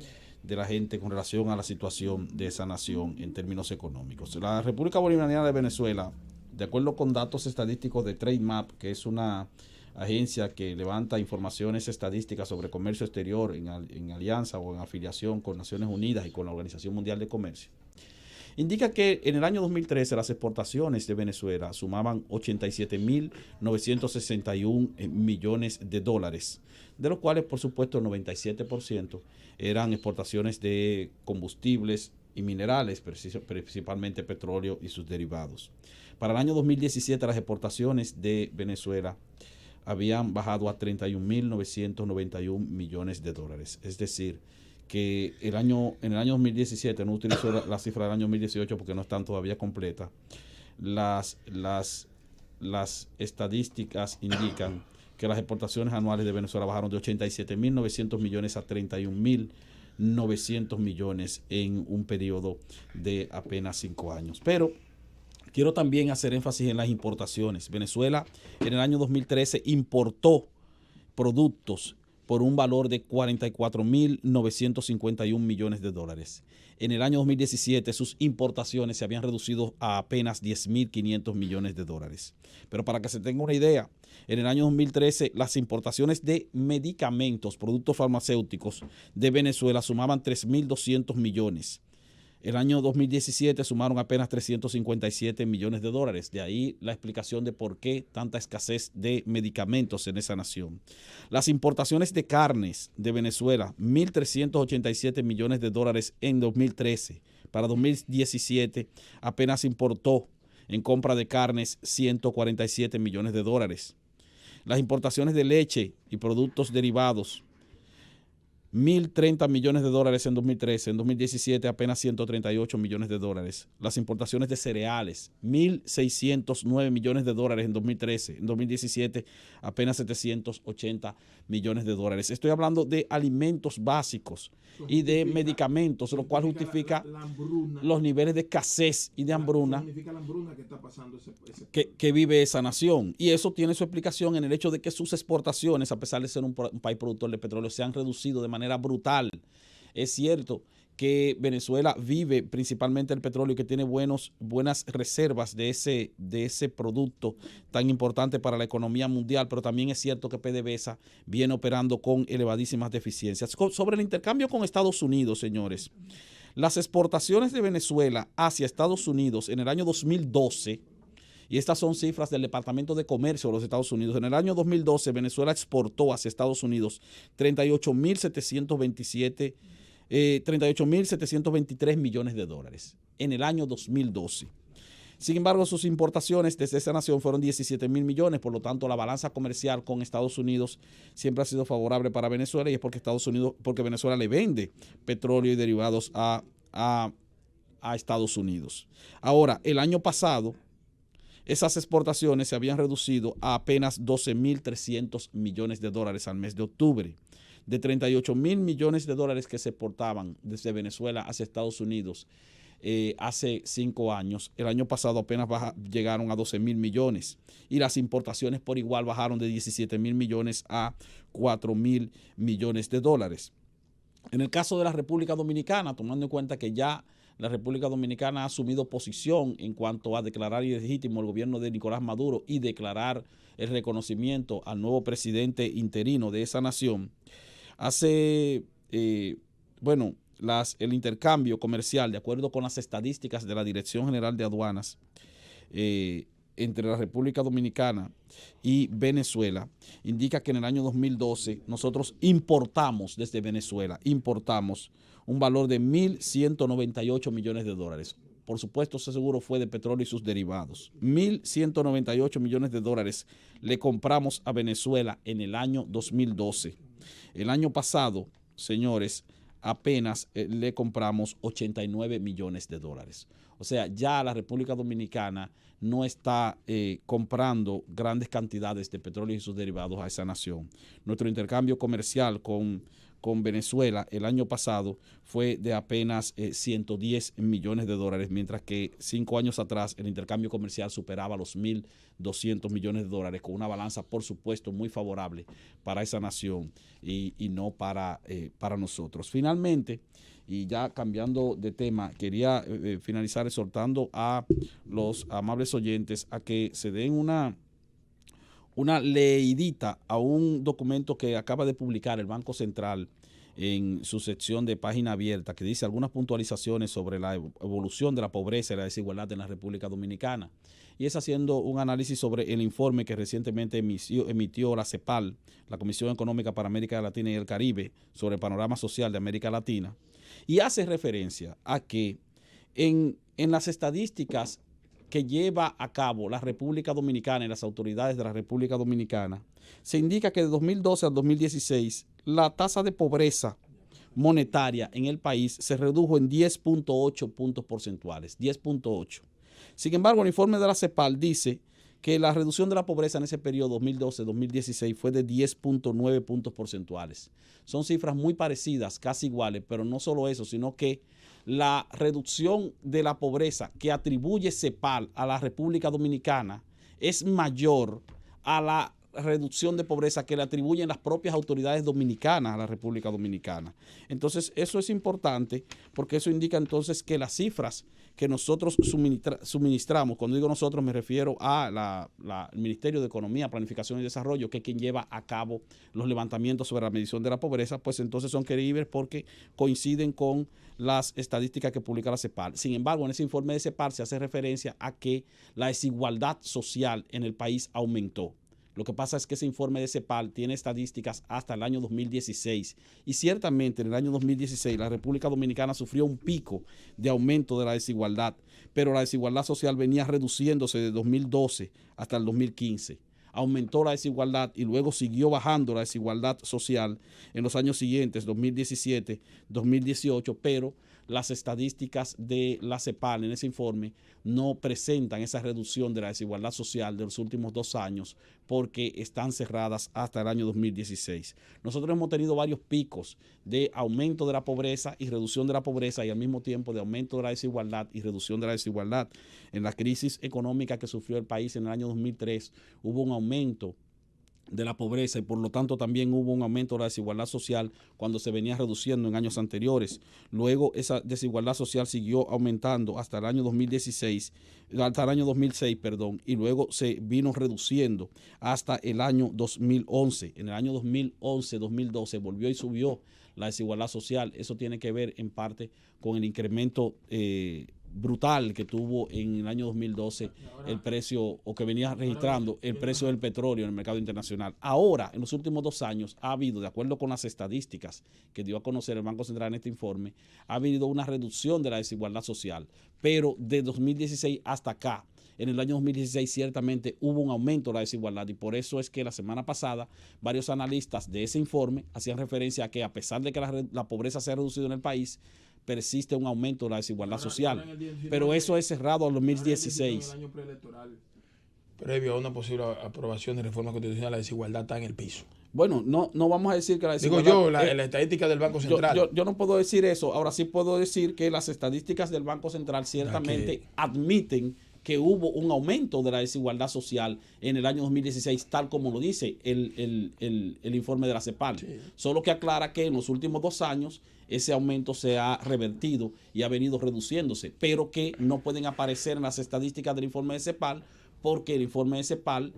de la gente con relación a la situación de esa nación en términos económicos. La República Bolivariana de Venezuela, de acuerdo con datos estadísticos de TradeMap, que es una agencia que levanta informaciones estadísticas sobre comercio exterior en alianza o en afiliación con Naciones Unidas y con la Organización Mundial de Comercio, indica que en el año 2013 las exportaciones de Venezuela sumaban 87.961 millones de dólares, de los cuales, por supuesto, el 97% eran exportaciones de combustibles y minerales, principalmente petróleo y sus derivados. Para el año 2017 las exportaciones de Venezuela habían bajado a 31.991 millones de dólares. Es decir, que en el año 2017, no utilizo la cifra del año 2018 porque no están todavía completas, las estadísticas indican que las exportaciones anuales de Venezuela bajaron de 87.900 millones a 31.900 millones en un periodo de apenas 5 años. Pero quiero también hacer énfasis en las importaciones. Venezuela en el año 2013 importó productos por un valor de 44.951 millones de dólares. En el año 2017 sus importaciones se habían reducido a apenas 10.500 millones de dólares. Pero para que se tenga una idea, en el año 2013 las importaciones de medicamentos, productos farmacéuticos de Venezuela sumaban 3.200 millones. El año 2017 sumaron apenas 357 millones de dólares. De ahí la explicación de por qué tanta escasez de medicamentos en esa nación. Las importaciones de carnes de Venezuela, 1.387 millones de dólares en 2013. Para 2017 apenas importó en compra de carnes 147 millones de dólares. Las importaciones de leche y productos derivados, 1.030 millones de dólares en 2013, en 2017 apenas 138 millones de dólares. Las importaciones de cereales, 1.609 millones de dólares en 2013, en 2017 apenas 780 millones de dólares. Estoy hablando de alimentos básicos y de medicamentos, lo cual justifica los niveles de escasez y de hambruna que vive esa nación. Y eso tiene su explicación en el hecho de que sus exportaciones, a pesar de ser un país productor de petróleo, se han reducido de manera brutal. Es cierto que Venezuela vive principalmente el petróleo y que tiene buenas reservas de ese producto tan importante para la economía mundial, pero también es cierto que PDVSA viene operando con elevadísimas deficiencias. Sobre el intercambio con Estados Unidos, señores, las exportaciones de Venezuela hacia Estados Unidos en el año 2012, y estas son cifras del Departamento de Comercio de los Estados Unidos. En el año 2012, Venezuela exportó hacia Estados Unidos 38.723 millones de dólares. En el año 2012. Sin embargo, sus importaciones desde esa nación fueron 17,000 millones, por lo tanto la balanza comercial con Estados Unidos siempre ha sido favorable para Venezuela, y es porque Venezuela le vende petróleo y derivados a Estados Unidos. Ahora, el año pasado, esas exportaciones se habían reducido a apenas 12,300 millones de dólares al mes de octubre. De 38,000 millones de dólares que se exportaban desde Venezuela hacia Estados Unidos hace 5 años, el año pasado apenas llegaron a 12,000 millones, y las importaciones por igual bajaron de 17,000 millones a 4,000 millones de dólares. En el caso de la República Dominicana, tomando en cuenta que ya la República Dominicana ha asumido posición en cuanto a declarar ilegítimo el gobierno de Nicolás Maduro y declarar el reconocimiento al nuevo presidente interino de esa nación, el intercambio comercial, de acuerdo con las estadísticas de la Dirección General de Aduanas, entre la República Dominicana y Venezuela, indica que en el año 2012 nosotros importamos desde Venezuela, un valor de 1.198 millones de dólares. Por supuesto, ese seguro fue de petróleo y sus derivados. 1.198 millones de dólares le compramos a Venezuela en el año 2012. El año pasado, señores, apenas le compramos 89 millones de dólares. O sea, ya la República Dominicana no está comprando grandes cantidades de petróleo y sus derivados a esa nación. Nuestro intercambio comercial con Venezuela el año pasado fue de apenas 110 millones de dólares, mientras que 5 años atrás el intercambio comercial superaba los 1.200 millones de dólares, con una balanza, por supuesto, muy favorable para esa nación y no para nosotros. Finalmente, y ya cambiando de tema, quería finalizar exhortando a los amables oyentes a que se den una leidita a un documento que acaba de publicar el Banco Central en su sección de página abierta, que dice algunas puntualizaciones sobre la evolución de la pobreza y la desigualdad en la República Dominicana. Y es haciendo un análisis sobre el informe que recientemente emitió la CEPAL, la Comisión Económica para América Latina y el Caribe, sobre el panorama social de América Latina, y hace referencia a que en las estadísticas que lleva a cabo la República Dominicana y las autoridades de la República Dominicana, se indica que de 2012 al 2016 la tasa de pobreza monetaria en el país se redujo en 10.8 puntos porcentuales, 10.8. Sin embargo, el informe de la CEPAL dice que la reducción de la pobreza en ese periodo 2012-2016 fue de 10.9 puntos porcentuales. Son cifras muy parecidas, casi iguales, pero no solo eso, sino que la reducción de la pobreza que atribuye CEPAL a la República Dominicana es mayor a la reducción de pobreza que le atribuyen las propias autoridades dominicanas a la República Dominicana. Entonces, eso es importante porque eso indica entonces que las cifras que nosotros suministramos, cuando digo nosotros me refiero a el Ministerio de Economía, Planificación y Desarrollo, que es quien lleva a cabo los levantamientos sobre la medición de la pobreza, pues entonces son creíbles porque coinciden con las estadísticas que publica la CEPAL. Sin embargo, en ese informe de CEPAL se hace referencia a que la desigualdad social en el país aumentó. Lo que pasa es que ese informe de CEPAL tiene estadísticas hasta el año 2016 y ciertamente en el año 2016 la República Dominicana sufrió un pico de aumento de la desigualdad, pero la desigualdad social venía reduciéndose de 2012 hasta el 2015. Aumentó la desigualdad y luego siguió bajando la desigualdad social en los años siguientes, 2017, 2018, pero las estadísticas de la CEPAL en ese informe no presentan esa reducción de la desigualdad social de los últimos 2 años porque están cerradas hasta el año 2016. Nosotros hemos tenido varios picos de aumento de la pobreza y reducción de la pobreza y al mismo tiempo de aumento de la desigualdad y reducción de la desigualdad. En la crisis económica que sufrió el país en el año 2003 hubo un aumento de la pobreza y por lo tanto también hubo un aumento de la desigualdad social cuando se venía reduciendo en años anteriores. Luego esa desigualdad social siguió aumentando hasta el año 2006, y luego se vino reduciendo hasta el año 2011. En el año 2011-2012 volvió y subió la desigualdad social. Eso tiene que ver en parte con el incremento brutal que tuvo en el año 2012 el precio, o que venía registrando el precio del petróleo en el mercado internacional. Ahora, en los últimos 2 años, ha habido, de acuerdo con las estadísticas que dio a conocer el Banco Central en este informe, ha habido una reducción de la desigualdad social, pero de 2016 hasta acá, en el año 2016 ciertamente hubo un aumento de la desigualdad, y por eso es que la semana pasada varios analistas de ese informe hacían referencia a que, a pesar de que la pobreza se ha reducido en el país, persiste un aumento de la desigualdad social. Pero eso es cerrado al 2016. Previo a una posible aprobación de reforma constitucional, la desigualdad está en el piso. Bueno, no vamos a decir que la desigualdad... Digo yo, la estadística del Banco Central. Yo no puedo decir eso. Ahora sí puedo decir que las estadísticas del Banco Central ciertamente admiten que hubo un aumento de la desigualdad social en el año 2016, tal como lo dice el informe de la CEPAL. Sí. Solo que aclara que en los últimos 2 años ese aumento se ha revertido y ha venido reduciéndose, pero que no pueden aparecer en las estadísticas del informe de CEPAL, porque el informe de CEPAL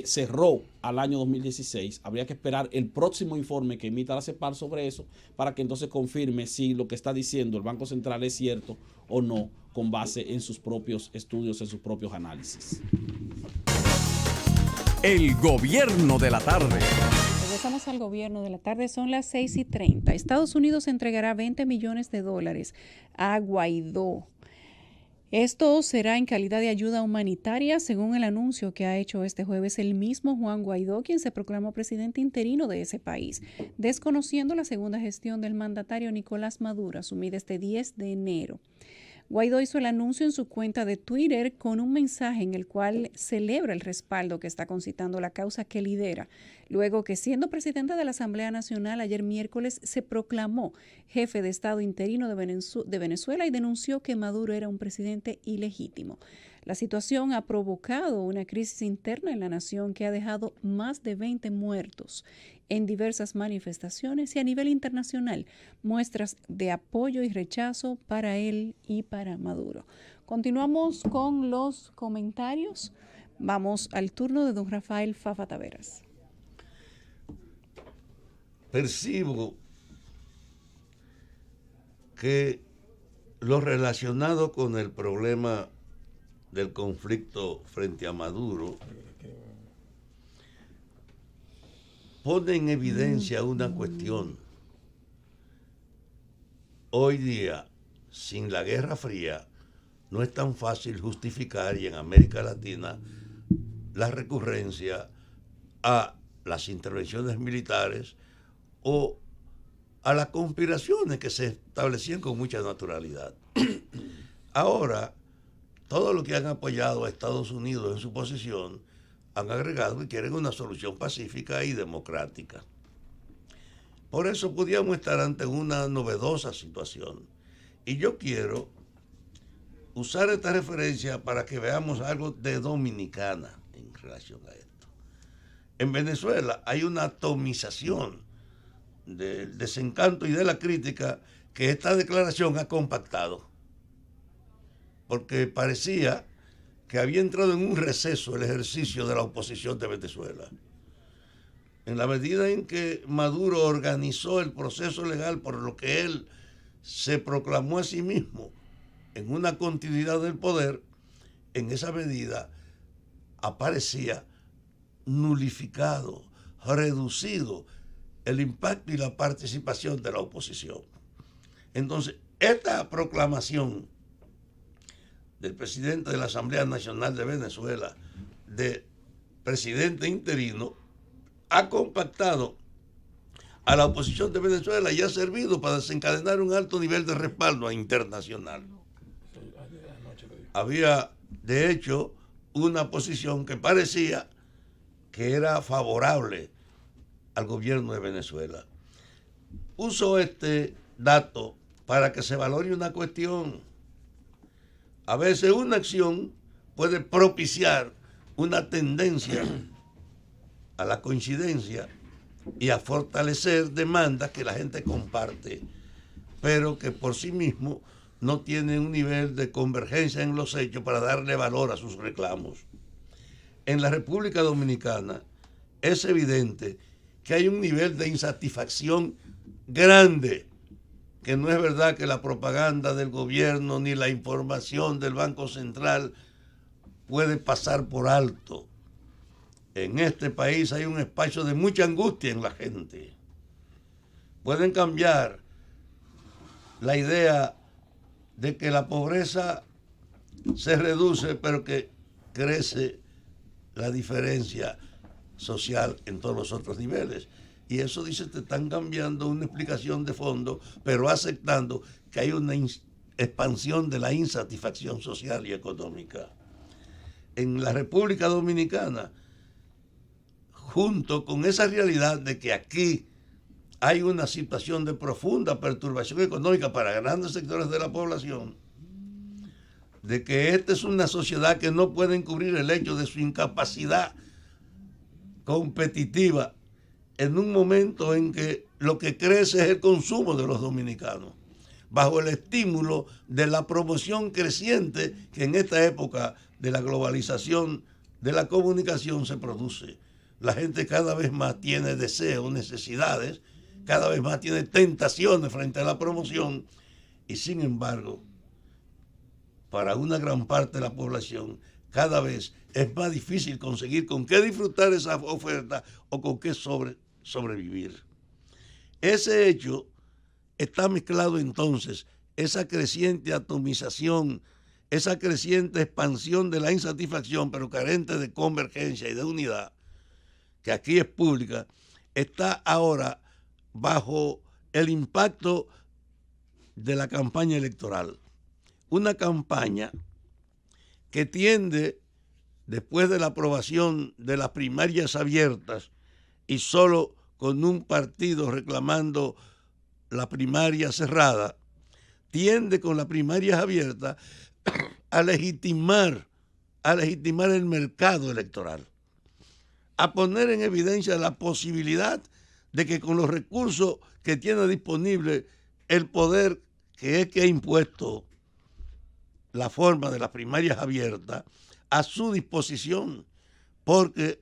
cerró al año 2016. Habría que esperar el próximo informe que emita la CEPAL sobre eso para que entonces confirme si lo que está diciendo el Banco Central es cierto o no, con base en sus propios estudios, en sus propios análisis. El gobierno de la tarde. Regresamos al gobierno de la tarde, son las 6:30. Estados Unidos entregará $20 millones a Guaidó. Esto será en calidad de ayuda humanitaria, según el anuncio que ha hecho este jueves el mismo Juan Guaidó, quien se proclamó presidente interino de ese país, desconociendo la segunda gestión del mandatario Nicolás Maduro, asumida este 10 de enero. Guaidó hizo el anuncio en su cuenta de Twitter con un mensaje en el cual celebra el respaldo que está concitando la causa que lidera, luego que, siendo presidente de la Asamblea Nacional, ayer miércoles se proclamó jefe de Estado interino de Venezuela y denunció que Maduro era un presidente ilegítimo. La situación ha provocado una crisis interna en la nación que ha dejado más de 20 muertos en diversas manifestaciones y, a nivel internacional, muestras de apoyo y rechazo para él y para Maduro. Continuamos con los comentarios. Vamos al turno de don Rafael Fafa Taveras. Percibo que lo relacionado con el problema del conflicto frente a Maduro pone en evidencia una cuestión. Hoy día, sin la Guerra Fría, no es tan fácil justificar, y en América Latina, la recurrencia a las intervenciones militares o a las conspiraciones que se establecían con mucha naturalidad. Ahora, todos los que han apoyado a Estados Unidos en su posición han agregado que quieren una solución pacífica y democrática. Por eso podríamos estar ante una novedosa situación. Y yo quiero usar esta referencia para que veamos algo de Dominicana en relación a esto. En Venezuela hay una atomización del desencanto y de la crítica que esta declaración ha compactado, porque parecía que había entrado en un receso el ejercicio de la oposición de Venezuela. En la medida en que Maduro organizó el proceso legal por lo que él se proclamó a sí mismo en una continuidad del poder, en esa medida aparecía nulificado, reducido el impacto y la participación de la oposición. Entonces, esta proclamación del presidente de la Asamblea Nacional de Venezuela, de presidente interino, ha compactado a la oposición de Venezuela y ha servido para desencadenar un alto nivel de respaldo internacional. Había, de hecho, una posición que parecía que era favorable al gobierno de Venezuela. Uso este dato para que se valore una cuestión. A veces una acción puede propiciar una tendencia a la coincidencia y a fortalecer demandas que la gente comparte, pero que por sí mismo no tienen un nivel de convergencia en los hechos para darle valor a sus reclamos. En la República Dominicana es evidente que hay un nivel de insatisfacción grande que no es verdad que la propaganda del gobierno ni la información del Banco Central puede pasar por alto. En este país hay un espacio de mucha angustia en la gente. Pueden cambiar la idea de que la pobreza se reduce, pero que crece la diferencia social en todos los otros niveles. Y eso dice, te están cambiando una explicación de fondo, pero aceptando que hay una expansión de la insatisfacción social y económica. En la República Dominicana, junto con esa realidad de que aquí hay una situación de profunda perturbación económica para grandes sectores de la población, de que esta es una sociedad que no puede encubrir el hecho de su incapacidad competitiva en un momento en que lo que crece es el consumo de los dominicanos, bajo el estímulo de la promoción creciente que en esta época de la globalización de la comunicación se produce. La gente cada vez más tiene deseos, necesidades, cada vez más tiene tentaciones frente a la promoción, y sin embargo, para una gran parte de la población, cada vez es más difícil conseguir con qué disfrutar esa oferta o con qué sobrevivir. Ese hecho está mezclado entonces, esa creciente atomización, esa creciente expansión de la insatisfacción, pero carente de convergencia y de unidad, que aquí es pública, está ahora bajo el impacto de la campaña electoral. Una campaña que tiende, después de la aprobación de las primarias abiertas y solo con un partido reclamando la primaria cerrada, tiende con las primarias abiertas a legitimar el mercado electoral, a poner en evidencia la posibilidad de que con los recursos que tiene disponible el poder que ha impuesto la forma de las primarias abiertas a su disposición, porque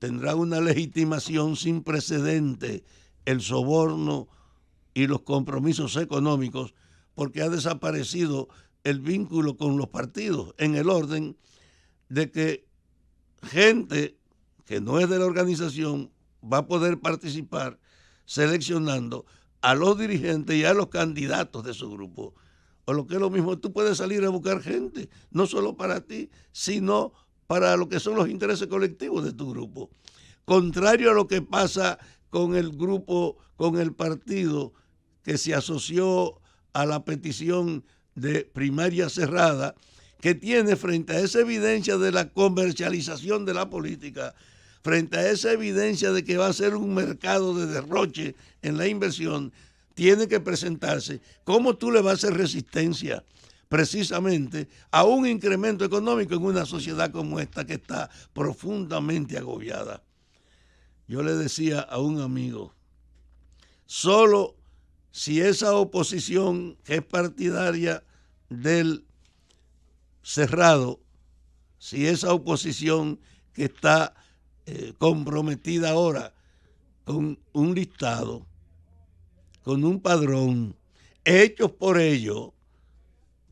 tendrá una legitimación sin precedente el soborno y los compromisos económicos, porque ha desaparecido el vínculo con los partidos en el orden de que gente que no es de la organización va a poder participar seleccionando a los dirigentes y a los candidatos de su grupo. O lo que es lo mismo, tú puedes salir a buscar gente, no solo para ti, sino para lo que son los intereses colectivos de tu grupo. Contrario a lo que pasa con el grupo, con el partido que se asoció a la petición de primaria cerrada, que tiene frente a esa evidencia de la comercialización de la política, frente a esa evidencia de que va a ser un mercado de derroche en la inversión, tiene que presentarse cómo tú le vas a hacer resistencia precisamente a un incremento económico en una sociedad como esta que está profundamente agobiada. Yo le decía a un amigo, solo si esa oposición que es partidaria del cerrado, si esa oposición que está comprometida ahora con un listado, con un padrón, hechos por ellos,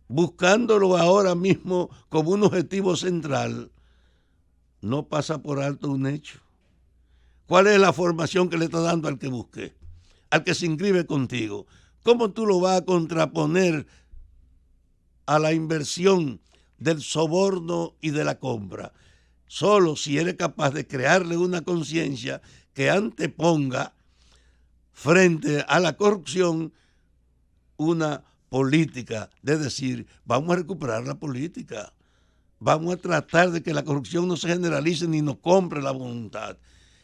buscándolo ahora mismo como un objetivo central, no pasa por alto un hecho. ¿Cuál es la formación que le está dando al que busque, al que se inscribe contigo? ¿Cómo tú lo vas a contraponer a la inversión del soborno y de la compra? Solo si eres capaz de crearle una conciencia que anteponga frente a la corrupción una política de decir, vamos a recuperar la política, vamos a tratar de que la corrupción no se generalice ni nos compre la voluntad.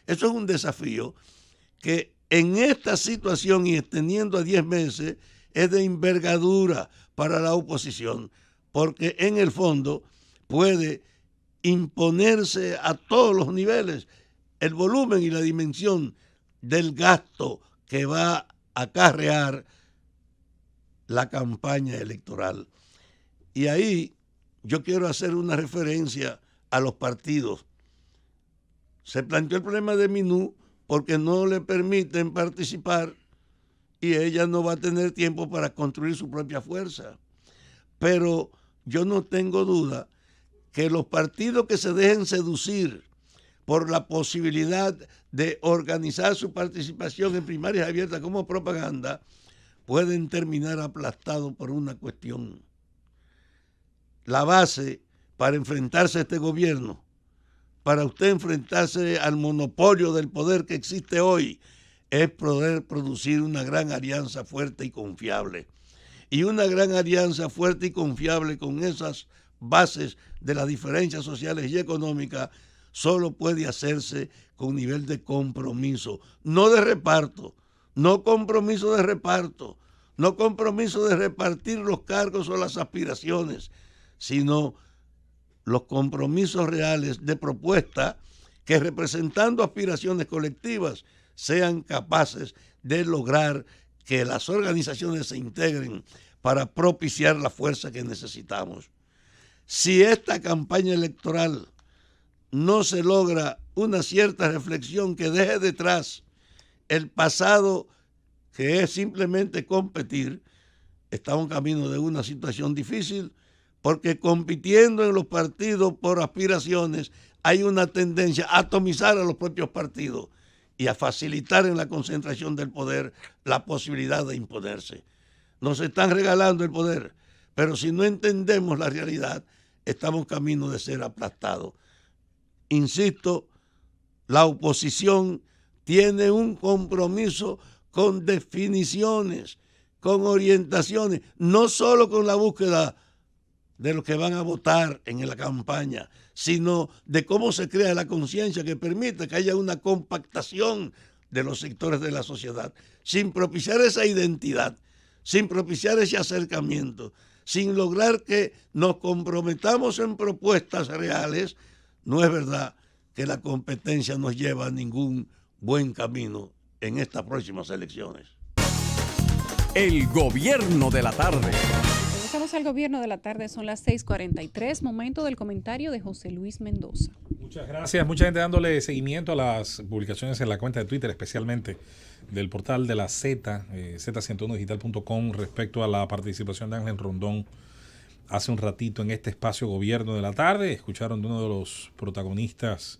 Eso es un desafío que en esta situación y extendiendo a 10 meses es de envergadura para la oposición, porque en el fondo puede imponerse a todos los niveles el volumen y la dimensión del gasto que va a acarrear la campaña electoral. Y ahí yo quiero hacer una referencia a los partidos. Se planteó el problema de Minú porque no le permiten participar y ella no va a tener tiempo para construir su propia fuerza. Pero yo no tengo duda que los partidos que se dejen seducir por la posibilidad de organizar su participación en primarias abiertas como propaganda, pueden terminar aplastados por una cuestión. La base para enfrentarse a este gobierno, para usted enfrentarse al monopolio del poder que existe hoy, es poder producir una gran alianza fuerte y confiable. Y una gran alianza fuerte y confiable con esas bases de las diferencias sociales y económicas solo puede hacerse con nivel de compromiso, no de reparto, no compromiso de reparto, no compromiso de repartir los cargos o las aspiraciones, sino los compromisos reales de propuesta que, representando aspiraciones colectivas, sean capaces de lograr que las organizaciones se integren para propiciar la fuerza que necesitamos. Si esta campaña electoral no se logra una cierta reflexión que deje detrás el pasado, que es simplemente competir, estamos en camino de una situación difícil, porque compitiendo en los partidos por aspiraciones hay una tendencia a atomizar a los propios partidos y a facilitar en la concentración del poder la posibilidad de imponerse. Nos están regalando el poder, pero si no entendemos la realidad, estamos en camino de ser aplastados. Insisto, la oposición tiene un compromiso con definiciones, con orientaciones, no solo con la búsqueda de los que van a votar en la campaña, sino de cómo se crea la conciencia que permite que haya una compactación de los sectores de la sociedad, sin propiciar esa identidad, sin propiciar ese acercamiento, sin lograr que nos comprometamos en propuestas reales. No es verdad que la competencia nos lleva a ningún buen camino en estas próximas elecciones. El gobierno de la tarde. Regresamos al gobierno de la tarde, son las 6:43, momento del comentario de José Luis Mendoza. Muchas gracias, mucha gente dándole seguimiento a las publicaciones en la cuenta de Twitter, especialmente del portal de la Z, z101digital.com, respecto a la participación de Ángel Rondón hace un ratito en este espacio gobierno de la tarde. Escucharon de uno de los protagonistas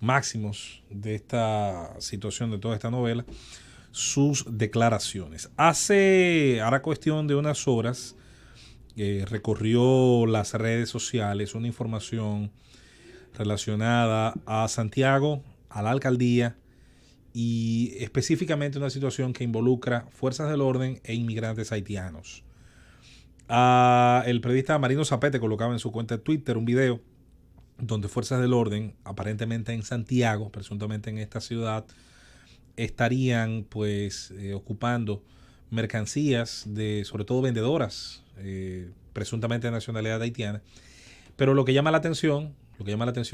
máximos de esta situación, de toda esta novela, sus declaraciones. Hará cuestión de unas horas, recorrió las redes sociales una información relacionada a Santiago, a la alcaldía y específicamente una situación que involucra fuerzas del orden e inmigrantes haitianos. El periodista Marino Zapete colocaba en su cuenta de Twitter un video donde fuerzas del orden, aparentemente en Santiago, presuntamente en esta ciudad, estarían ocupando mercancías de, sobre todo vendedoras, presuntamente de nacionalidad haitiana. Pero lo que llama la atención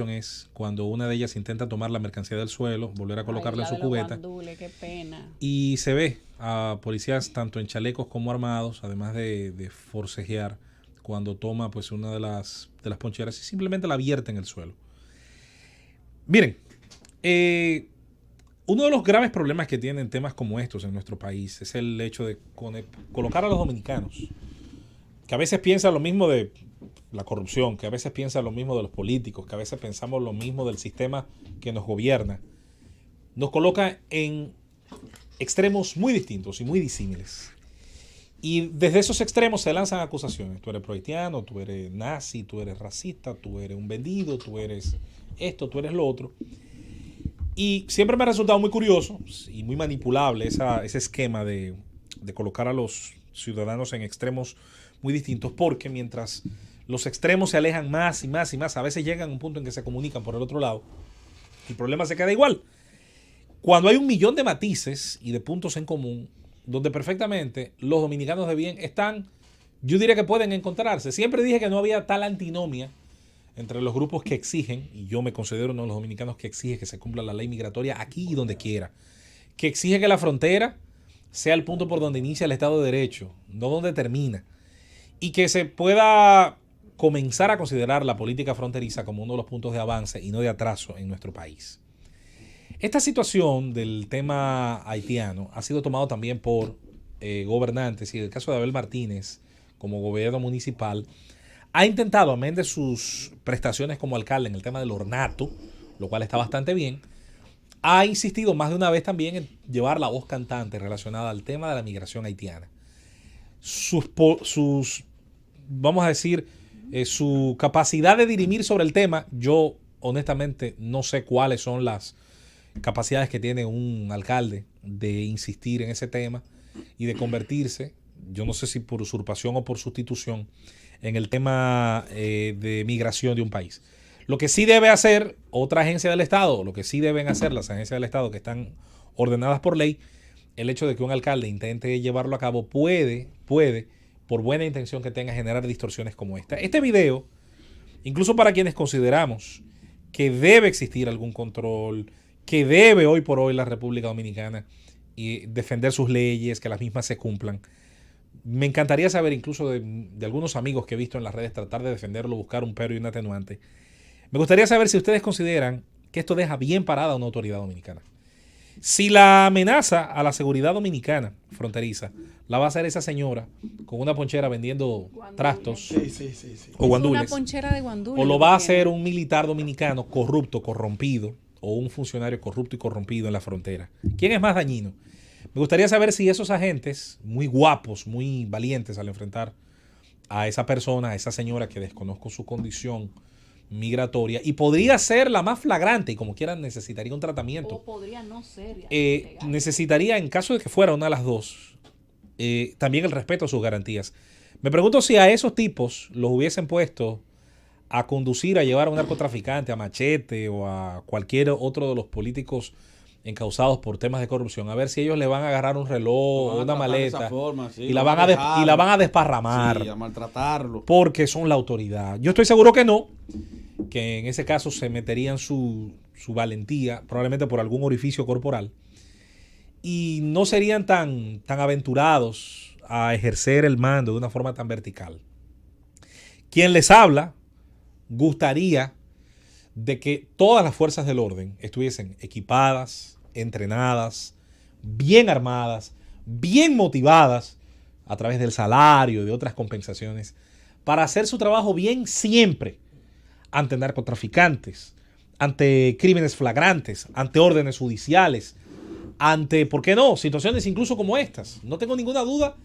es cuando una de ellas intenta tomar la mercancía del suelo, volver a colocarla en su cubeta. Guandule, qué pena. Y se ve a policías tanto en chalecos como armados, además de forcejear, cuando toma una de las poncheras y simplemente la vierte en el suelo. Miren, uno de los graves problemas que tienen temas como estos en nuestro país es el hecho de colocar a los dominicanos, que a veces piensan lo mismo de la corrupción, que a veces piensan lo mismo de los políticos, que a veces pensamos lo mismo del sistema que nos gobierna, nos coloca en extremos muy distintos y muy disímiles. Y desde esos extremos se lanzan acusaciones. Tú eres pro-haitiano, tú eres nazi, tú eres racista, tú eres un vendido, tú eres esto, tú eres lo otro. Y siempre me ha resultado muy curioso y muy manipulable ese esquema de colocar a los ciudadanos en extremos muy distintos, porque mientras los extremos se alejan más y más y más, a veces llegan a un punto en que se comunican por el otro lado, el problema se queda igual. Cuando hay un millón de matices y de puntos en común, donde perfectamente los dominicanos de bien están, yo diría que pueden encontrarse. Siempre dije que no había tal antinomia entre los grupos que exigen, y yo me considero uno de los dominicanos que exige que se cumpla la ley migratoria aquí y donde quiera, que exige que la frontera sea el punto por donde inicia el Estado de Derecho, no donde termina, y que se pueda comenzar a considerar la política fronteriza como uno de los puntos de avance y no de atraso en nuestro país. Esta situación del tema haitiano ha sido tomado también por gobernantes, y en el caso de Abel Martínez como gobierno municipal, ha intentado, amén de sus prestaciones como alcalde en el tema del ornato, lo cual está bastante bien, ha insistido más de una vez también en llevar la voz cantante relacionada al tema de la migración haitiana. Vamos a decir, su capacidad de dirimir sobre el tema, yo honestamente no sé cuáles son las capacidades que tiene un alcalde de insistir en ese tema y de convertirse, yo no sé si por usurpación o por sustitución, en el tema de migración de un país. Lo que sí debe hacer otra agencia del Estado, lo que sí deben hacer las agencias del Estado que están ordenadas por ley, el hecho de que un alcalde intente llevarlo a cabo puede, por buena intención que tenga, generar distorsiones como esta. Este video, incluso para quienes consideramos que debe existir algún control, que debe hoy por hoy la República Dominicana y defender sus leyes, que las mismas se cumplan. Me encantaría saber, incluso de algunos amigos que he visto en las redes, tratar de defenderlo, buscar un pero y un atenuante. Me gustaría saber si ustedes consideran que esto deja bien parada a una autoridad dominicana. Si la amenaza a la seguridad dominicana fronteriza la va a hacer esa señora con una ponchera vendiendo trastos o guandules, una ponchera de guandules, o lo va a hacer un militar dominicano corrupto, corrompido, o un funcionario corrupto y corrompido en la frontera, ¿quién es más dañino? Me gustaría saber si esos agentes, muy guapos, muy valientes al enfrentar a esa persona, a esa señora que desconozco su condición migratoria, y podría ser la más flagrante y como quieran necesitaría un tratamiento. O podría no ser. Necesitaría, en caso de que fuera una de las dos, también el respeto a sus garantías. Me pregunto si a esos tipos los hubiesen puesto a conducir, a llevar a un narcotraficante, a Machete o a cualquier otro de los políticos encausados por temas de corrupción, a ver si ellos le van a agarrar un reloj o una maleta y la van a desparramar, a maltratarlo, porque son la autoridad. Yo estoy seguro que no, que en ese caso se meterían su valentía probablemente por algún orificio corporal y no serían tan aventurados a ejercer el mando de una forma tan vertical. Quien les habla gustaría de que todas las fuerzas del orden estuviesen equipadas, entrenadas, bien armadas, bien motivadas a través del salario y de otras compensaciones para hacer su trabajo bien siempre ante narcotraficantes, ante crímenes flagrantes, ante órdenes judiciales, ante, ¿por qué no?, situaciones incluso como estas. No tengo ninguna duda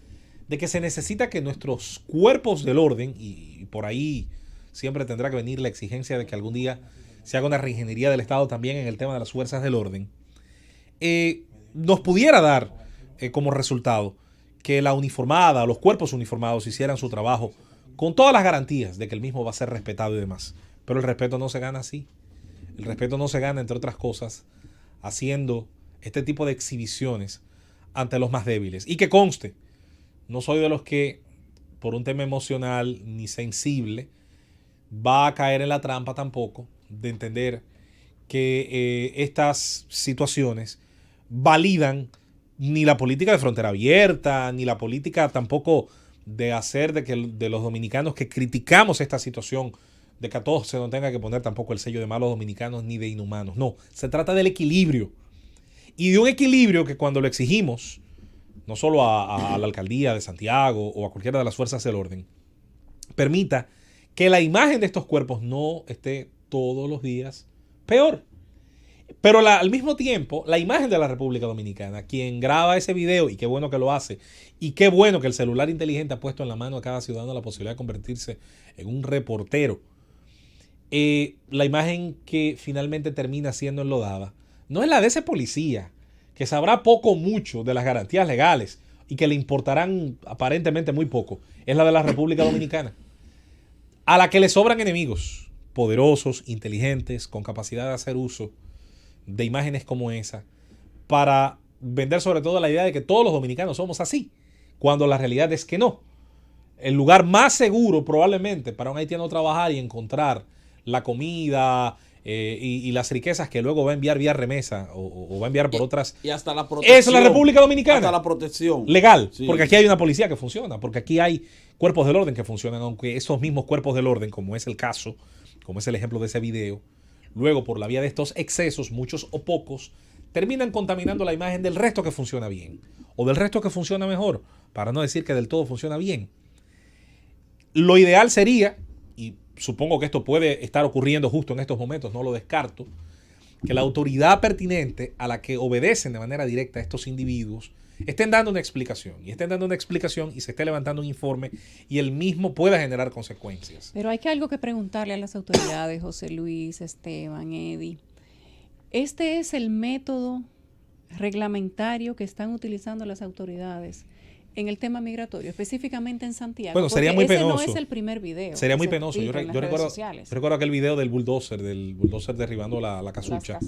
de que se necesita que nuestros cuerpos del orden, y por ahí siempre tendrá que venir la exigencia de que algún día se haga una reingeniería del Estado también en el tema de las fuerzas del orden, nos pudiera dar como resultado que la uniformada, los cuerpos uniformados hicieran su trabajo con todas las garantías de que el mismo va a ser respetado y demás. Pero el respeto no se gana así. El respeto no se gana, entre otras cosas, haciendo este tipo de exhibiciones ante los más débiles. Y que conste, no soy de los que, por un tema emocional ni sensible, va a caer en la trampa tampoco de entender que estas situaciones validan ni la política de frontera abierta, ni la política tampoco de hacer de los dominicanos que criticamos esta situación, de que a todos se nos tenga que poner tampoco el sello de malos dominicanos ni de inhumanos. No, se trata del equilibrio. Y de un equilibrio que cuando lo exigimos, no solo a la alcaldía de Santiago o a cualquiera de las fuerzas del orden, permita que la imagen de estos cuerpos no esté todos los días peor. Pero al mismo tiempo, la imagen de la República Dominicana, quien graba ese video, y qué bueno que lo hace, y qué bueno que el celular inteligente ha puesto en la mano a cada ciudadano la posibilidad de convertirse en un reportero, la imagen que finalmente termina siendo enlodada no es la de ese policía, que sabrá poco o mucho de las garantías legales y que le importarán aparentemente muy poco. Es la de la República Dominicana, a la que le sobran enemigos poderosos, inteligentes, con capacidad de hacer uso de imágenes como esa para vender sobre todo la idea de que todos los dominicanos somos así, cuando la realidad es que no. El lugar más seguro probablemente para un haitiano trabajar y encontrar la comida y las riquezas que luego va a enviar vía remesa o va a enviar por otras, y hasta la protección, es la República Dominicana, hasta la protección legal, sí. Porque aquí hay una policía que funciona, porque aquí hay cuerpos del orden que funcionan, aunque esos mismos cuerpos del orden, como es el caso, como es el ejemplo de ese video, luego por la vía de estos excesos, muchos o pocos, terminan contaminando la imagen del resto que funciona bien o del resto que funciona mejor, para no decir que del todo funciona bien. Lo ideal sería, y supongo que esto puede estar ocurriendo justo en estos momentos, no lo descarto, que la autoridad pertinente a la que obedecen de manera directa a estos individuos estén dando una explicación y se esté levantando un informe y el mismo pueda generar consecuencias. Pero hay algo que preguntarle a las autoridades, José Luis, Esteban, Eddie. ¿Este es el método reglamentario que están utilizando las autoridades en el tema migratorio, específicamente en Santiago? Bueno, sería muy penoso. Ese no es el primer video. Sería muy penoso. Yo recuerdo aquel video del bulldozer derribando la casucha.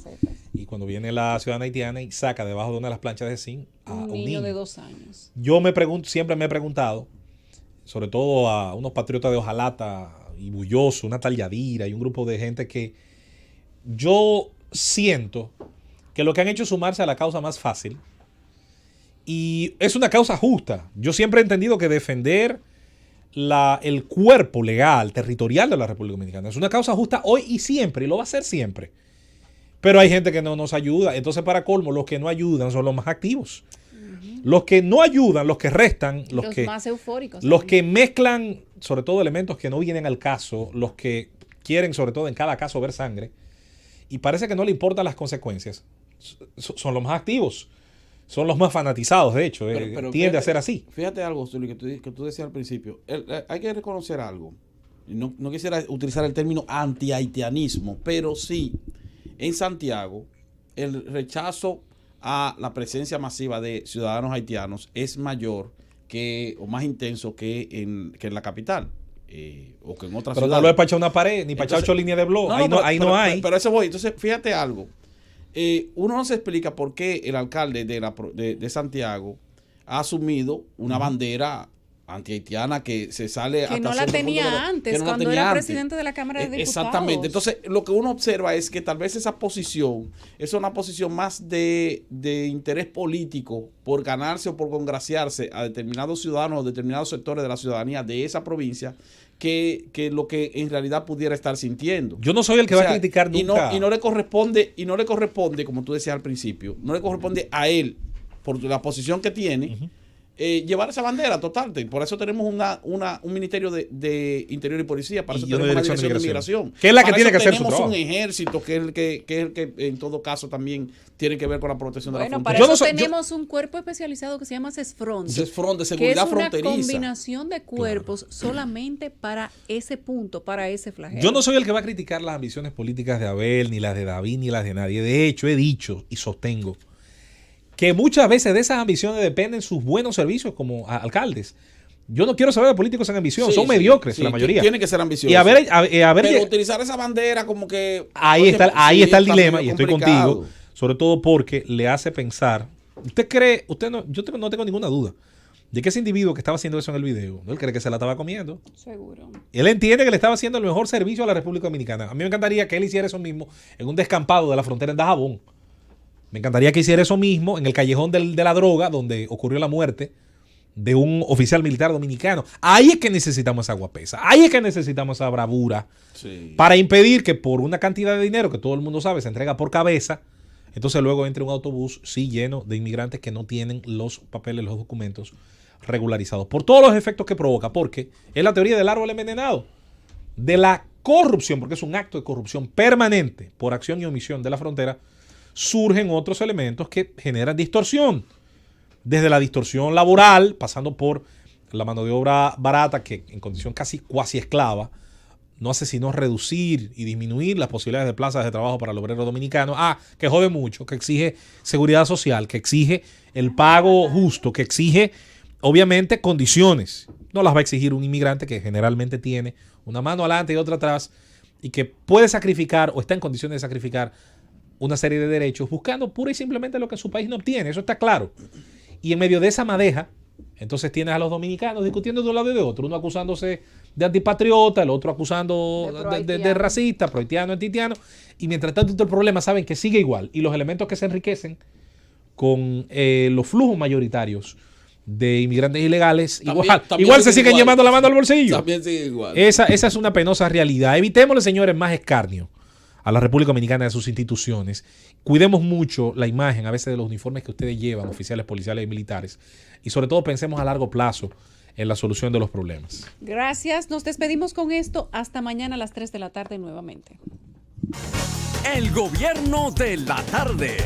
Y cuando viene la ciudadana haitiana y saca debajo de una de las planchas de zinc a un niño de 2 años. Yo siempre me he preguntado, sobre todo a unos patriotas de Ojalata y Bulloso, una tal Yadira y un grupo de gente que yo siento que lo que han hecho es sumarse a la causa más fácil. Y es una causa justa. Yo siempre he entendido que defender el cuerpo legal, territorial de la República Dominicana es una causa justa hoy y siempre, y lo va a ser siempre. Pero hay gente que no nos ayuda. Entonces, para colmo, los que no ayudan son los más activos. Los que no ayudan, los que restan, los más eufóricos. Los que mezclan, sobre todo, elementos que no vienen al caso, los que quieren, sobre todo en cada caso, ver sangre, y parece que no le importan las consecuencias, son los más activos. Son los más fanatizados, de hecho. Pero tiende a ser así. Fíjate algo, Zuli, que tú decías al principio. Hay que reconocer algo. No quisiera utilizar el término anti-haitianismo, pero sí, en Santiago, el rechazo a la presencia masiva de ciudadanos haitianos es mayor o más intenso que en la capital. O que en otras ciudades. Pero no lo he para echar una pared, ni para echar 8 líneas de blog. Ahí no hay. Pero eso voy. Entonces, fíjate algo. Uno no se explica por qué el alcalde de Santiago ha asumido una bandera anti-haitiana que se sale que no la tenía antes, cuando era presidente de la Cámara de Diputados. Exactamente. Entonces, lo que uno observa es que tal vez esa posición es una posición más de interés político por ganarse o por congraciarse a determinados ciudadanos o determinados sectores de la ciudadanía de esa provincia que lo que en realidad pudiera estar sintiendo. Yo no soy el que va a criticar nunca. Y no le corresponde, como tú decías al principio, no le corresponde a él, por la posición que tiene, llevar esa bandera total. Por eso tenemos un ministerio de Interior y Policía, para eso tenemos una dirección de migración. Que es la que tiene que hacer su trabajo. Tenemos un ejército que es el que en todo caso también tiene que ver con la protección de la frontera. Para eso tenemos un cuerpo especializado que se llama CESFRON. CESFRON, de seguridad fronteriza. Que es una combinación de cuerpos solamente para ese punto, para ese flagelo. Yo no soy el que va a criticar las ambiciones políticas de Abel, ni las de David, ni las de nadie. De hecho, he dicho y sostengo que muchas veces de esas ambiciones dependen sus buenos servicios como alcaldes. Yo no quiero saber de políticos en ambición, son mediocres la mayoría. Tiene que ser ambiciosos. Pero utilizar esa bandera como que... Ahí está el dilema, y estoy contigo, sobre todo porque le hace pensar, yo no tengo ninguna duda de que ese individuo que estaba haciendo eso en el video, él cree que se la estaba comiendo. Seguro. Él entiende que le estaba haciendo el mejor servicio a la República Dominicana. A mí me encantaría que él hiciera eso mismo en un descampado de la frontera en Dajabón. Me encantaría que hiciera eso mismo en el callejón de la droga, donde ocurrió la muerte de un oficial militar dominicano. Ahí es que necesitamos esa guapesa, ahí es que necesitamos esa bravura, para impedir que por una cantidad de dinero que todo el mundo sabe se entrega por cabeza, entonces luego entre un autobús lleno de inmigrantes que no tienen los papeles, los documentos regularizados, por todos los efectos que provoca, porque es la teoría del árbol envenenado, de la corrupción, porque es un acto de corrupción permanente por acción y omisión de la frontera. Surgen otros elementos que generan distorsión. Desde la distorsión laboral, pasando por la mano de obra barata, que en condición casi cuasi esclava, no hace sino reducir y disminuir las posibilidades de plazas de trabajo para el obrero dominicano. Que jode mucho, que exige seguridad social, que exige el pago justo, que exige, obviamente, condiciones. No las va a exigir un inmigrante que generalmente tiene una mano adelante y otra atrás y que puede sacrificar o está en condiciones de sacrificar una serie de derechos buscando pura y simplemente lo que su país no obtiene. Eso está claro. Y en medio de esa madeja, entonces tienes a los dominicanos discutiendo de un lado y de otro. Uno acusándose de antipatriota, el otro acusando de racista, prohaitiano, antitiano. Y mientras tanto el problema saben que sigue igual. Y los elementos que se enriquecen con los flujos mayoritarios de inmigrantes ilegales, igual se siguen llevando la mano al bolsillo. También sigue igual. Esa es una penosa realidad. Evitémosle, señores, más escarnio a la República Dominicana y a sus instituciones. Cuidemos mucho la imagen a veces de los uniformes que ustedes llevan, oficiales policiales y militares, y sobre todo pensemos a largo plazo en la solución de los problemas. Gracias, nos despedimos con esto. Hasta mañana a las 3 de la tarde nuevamente. El Gobierno de la Tarde.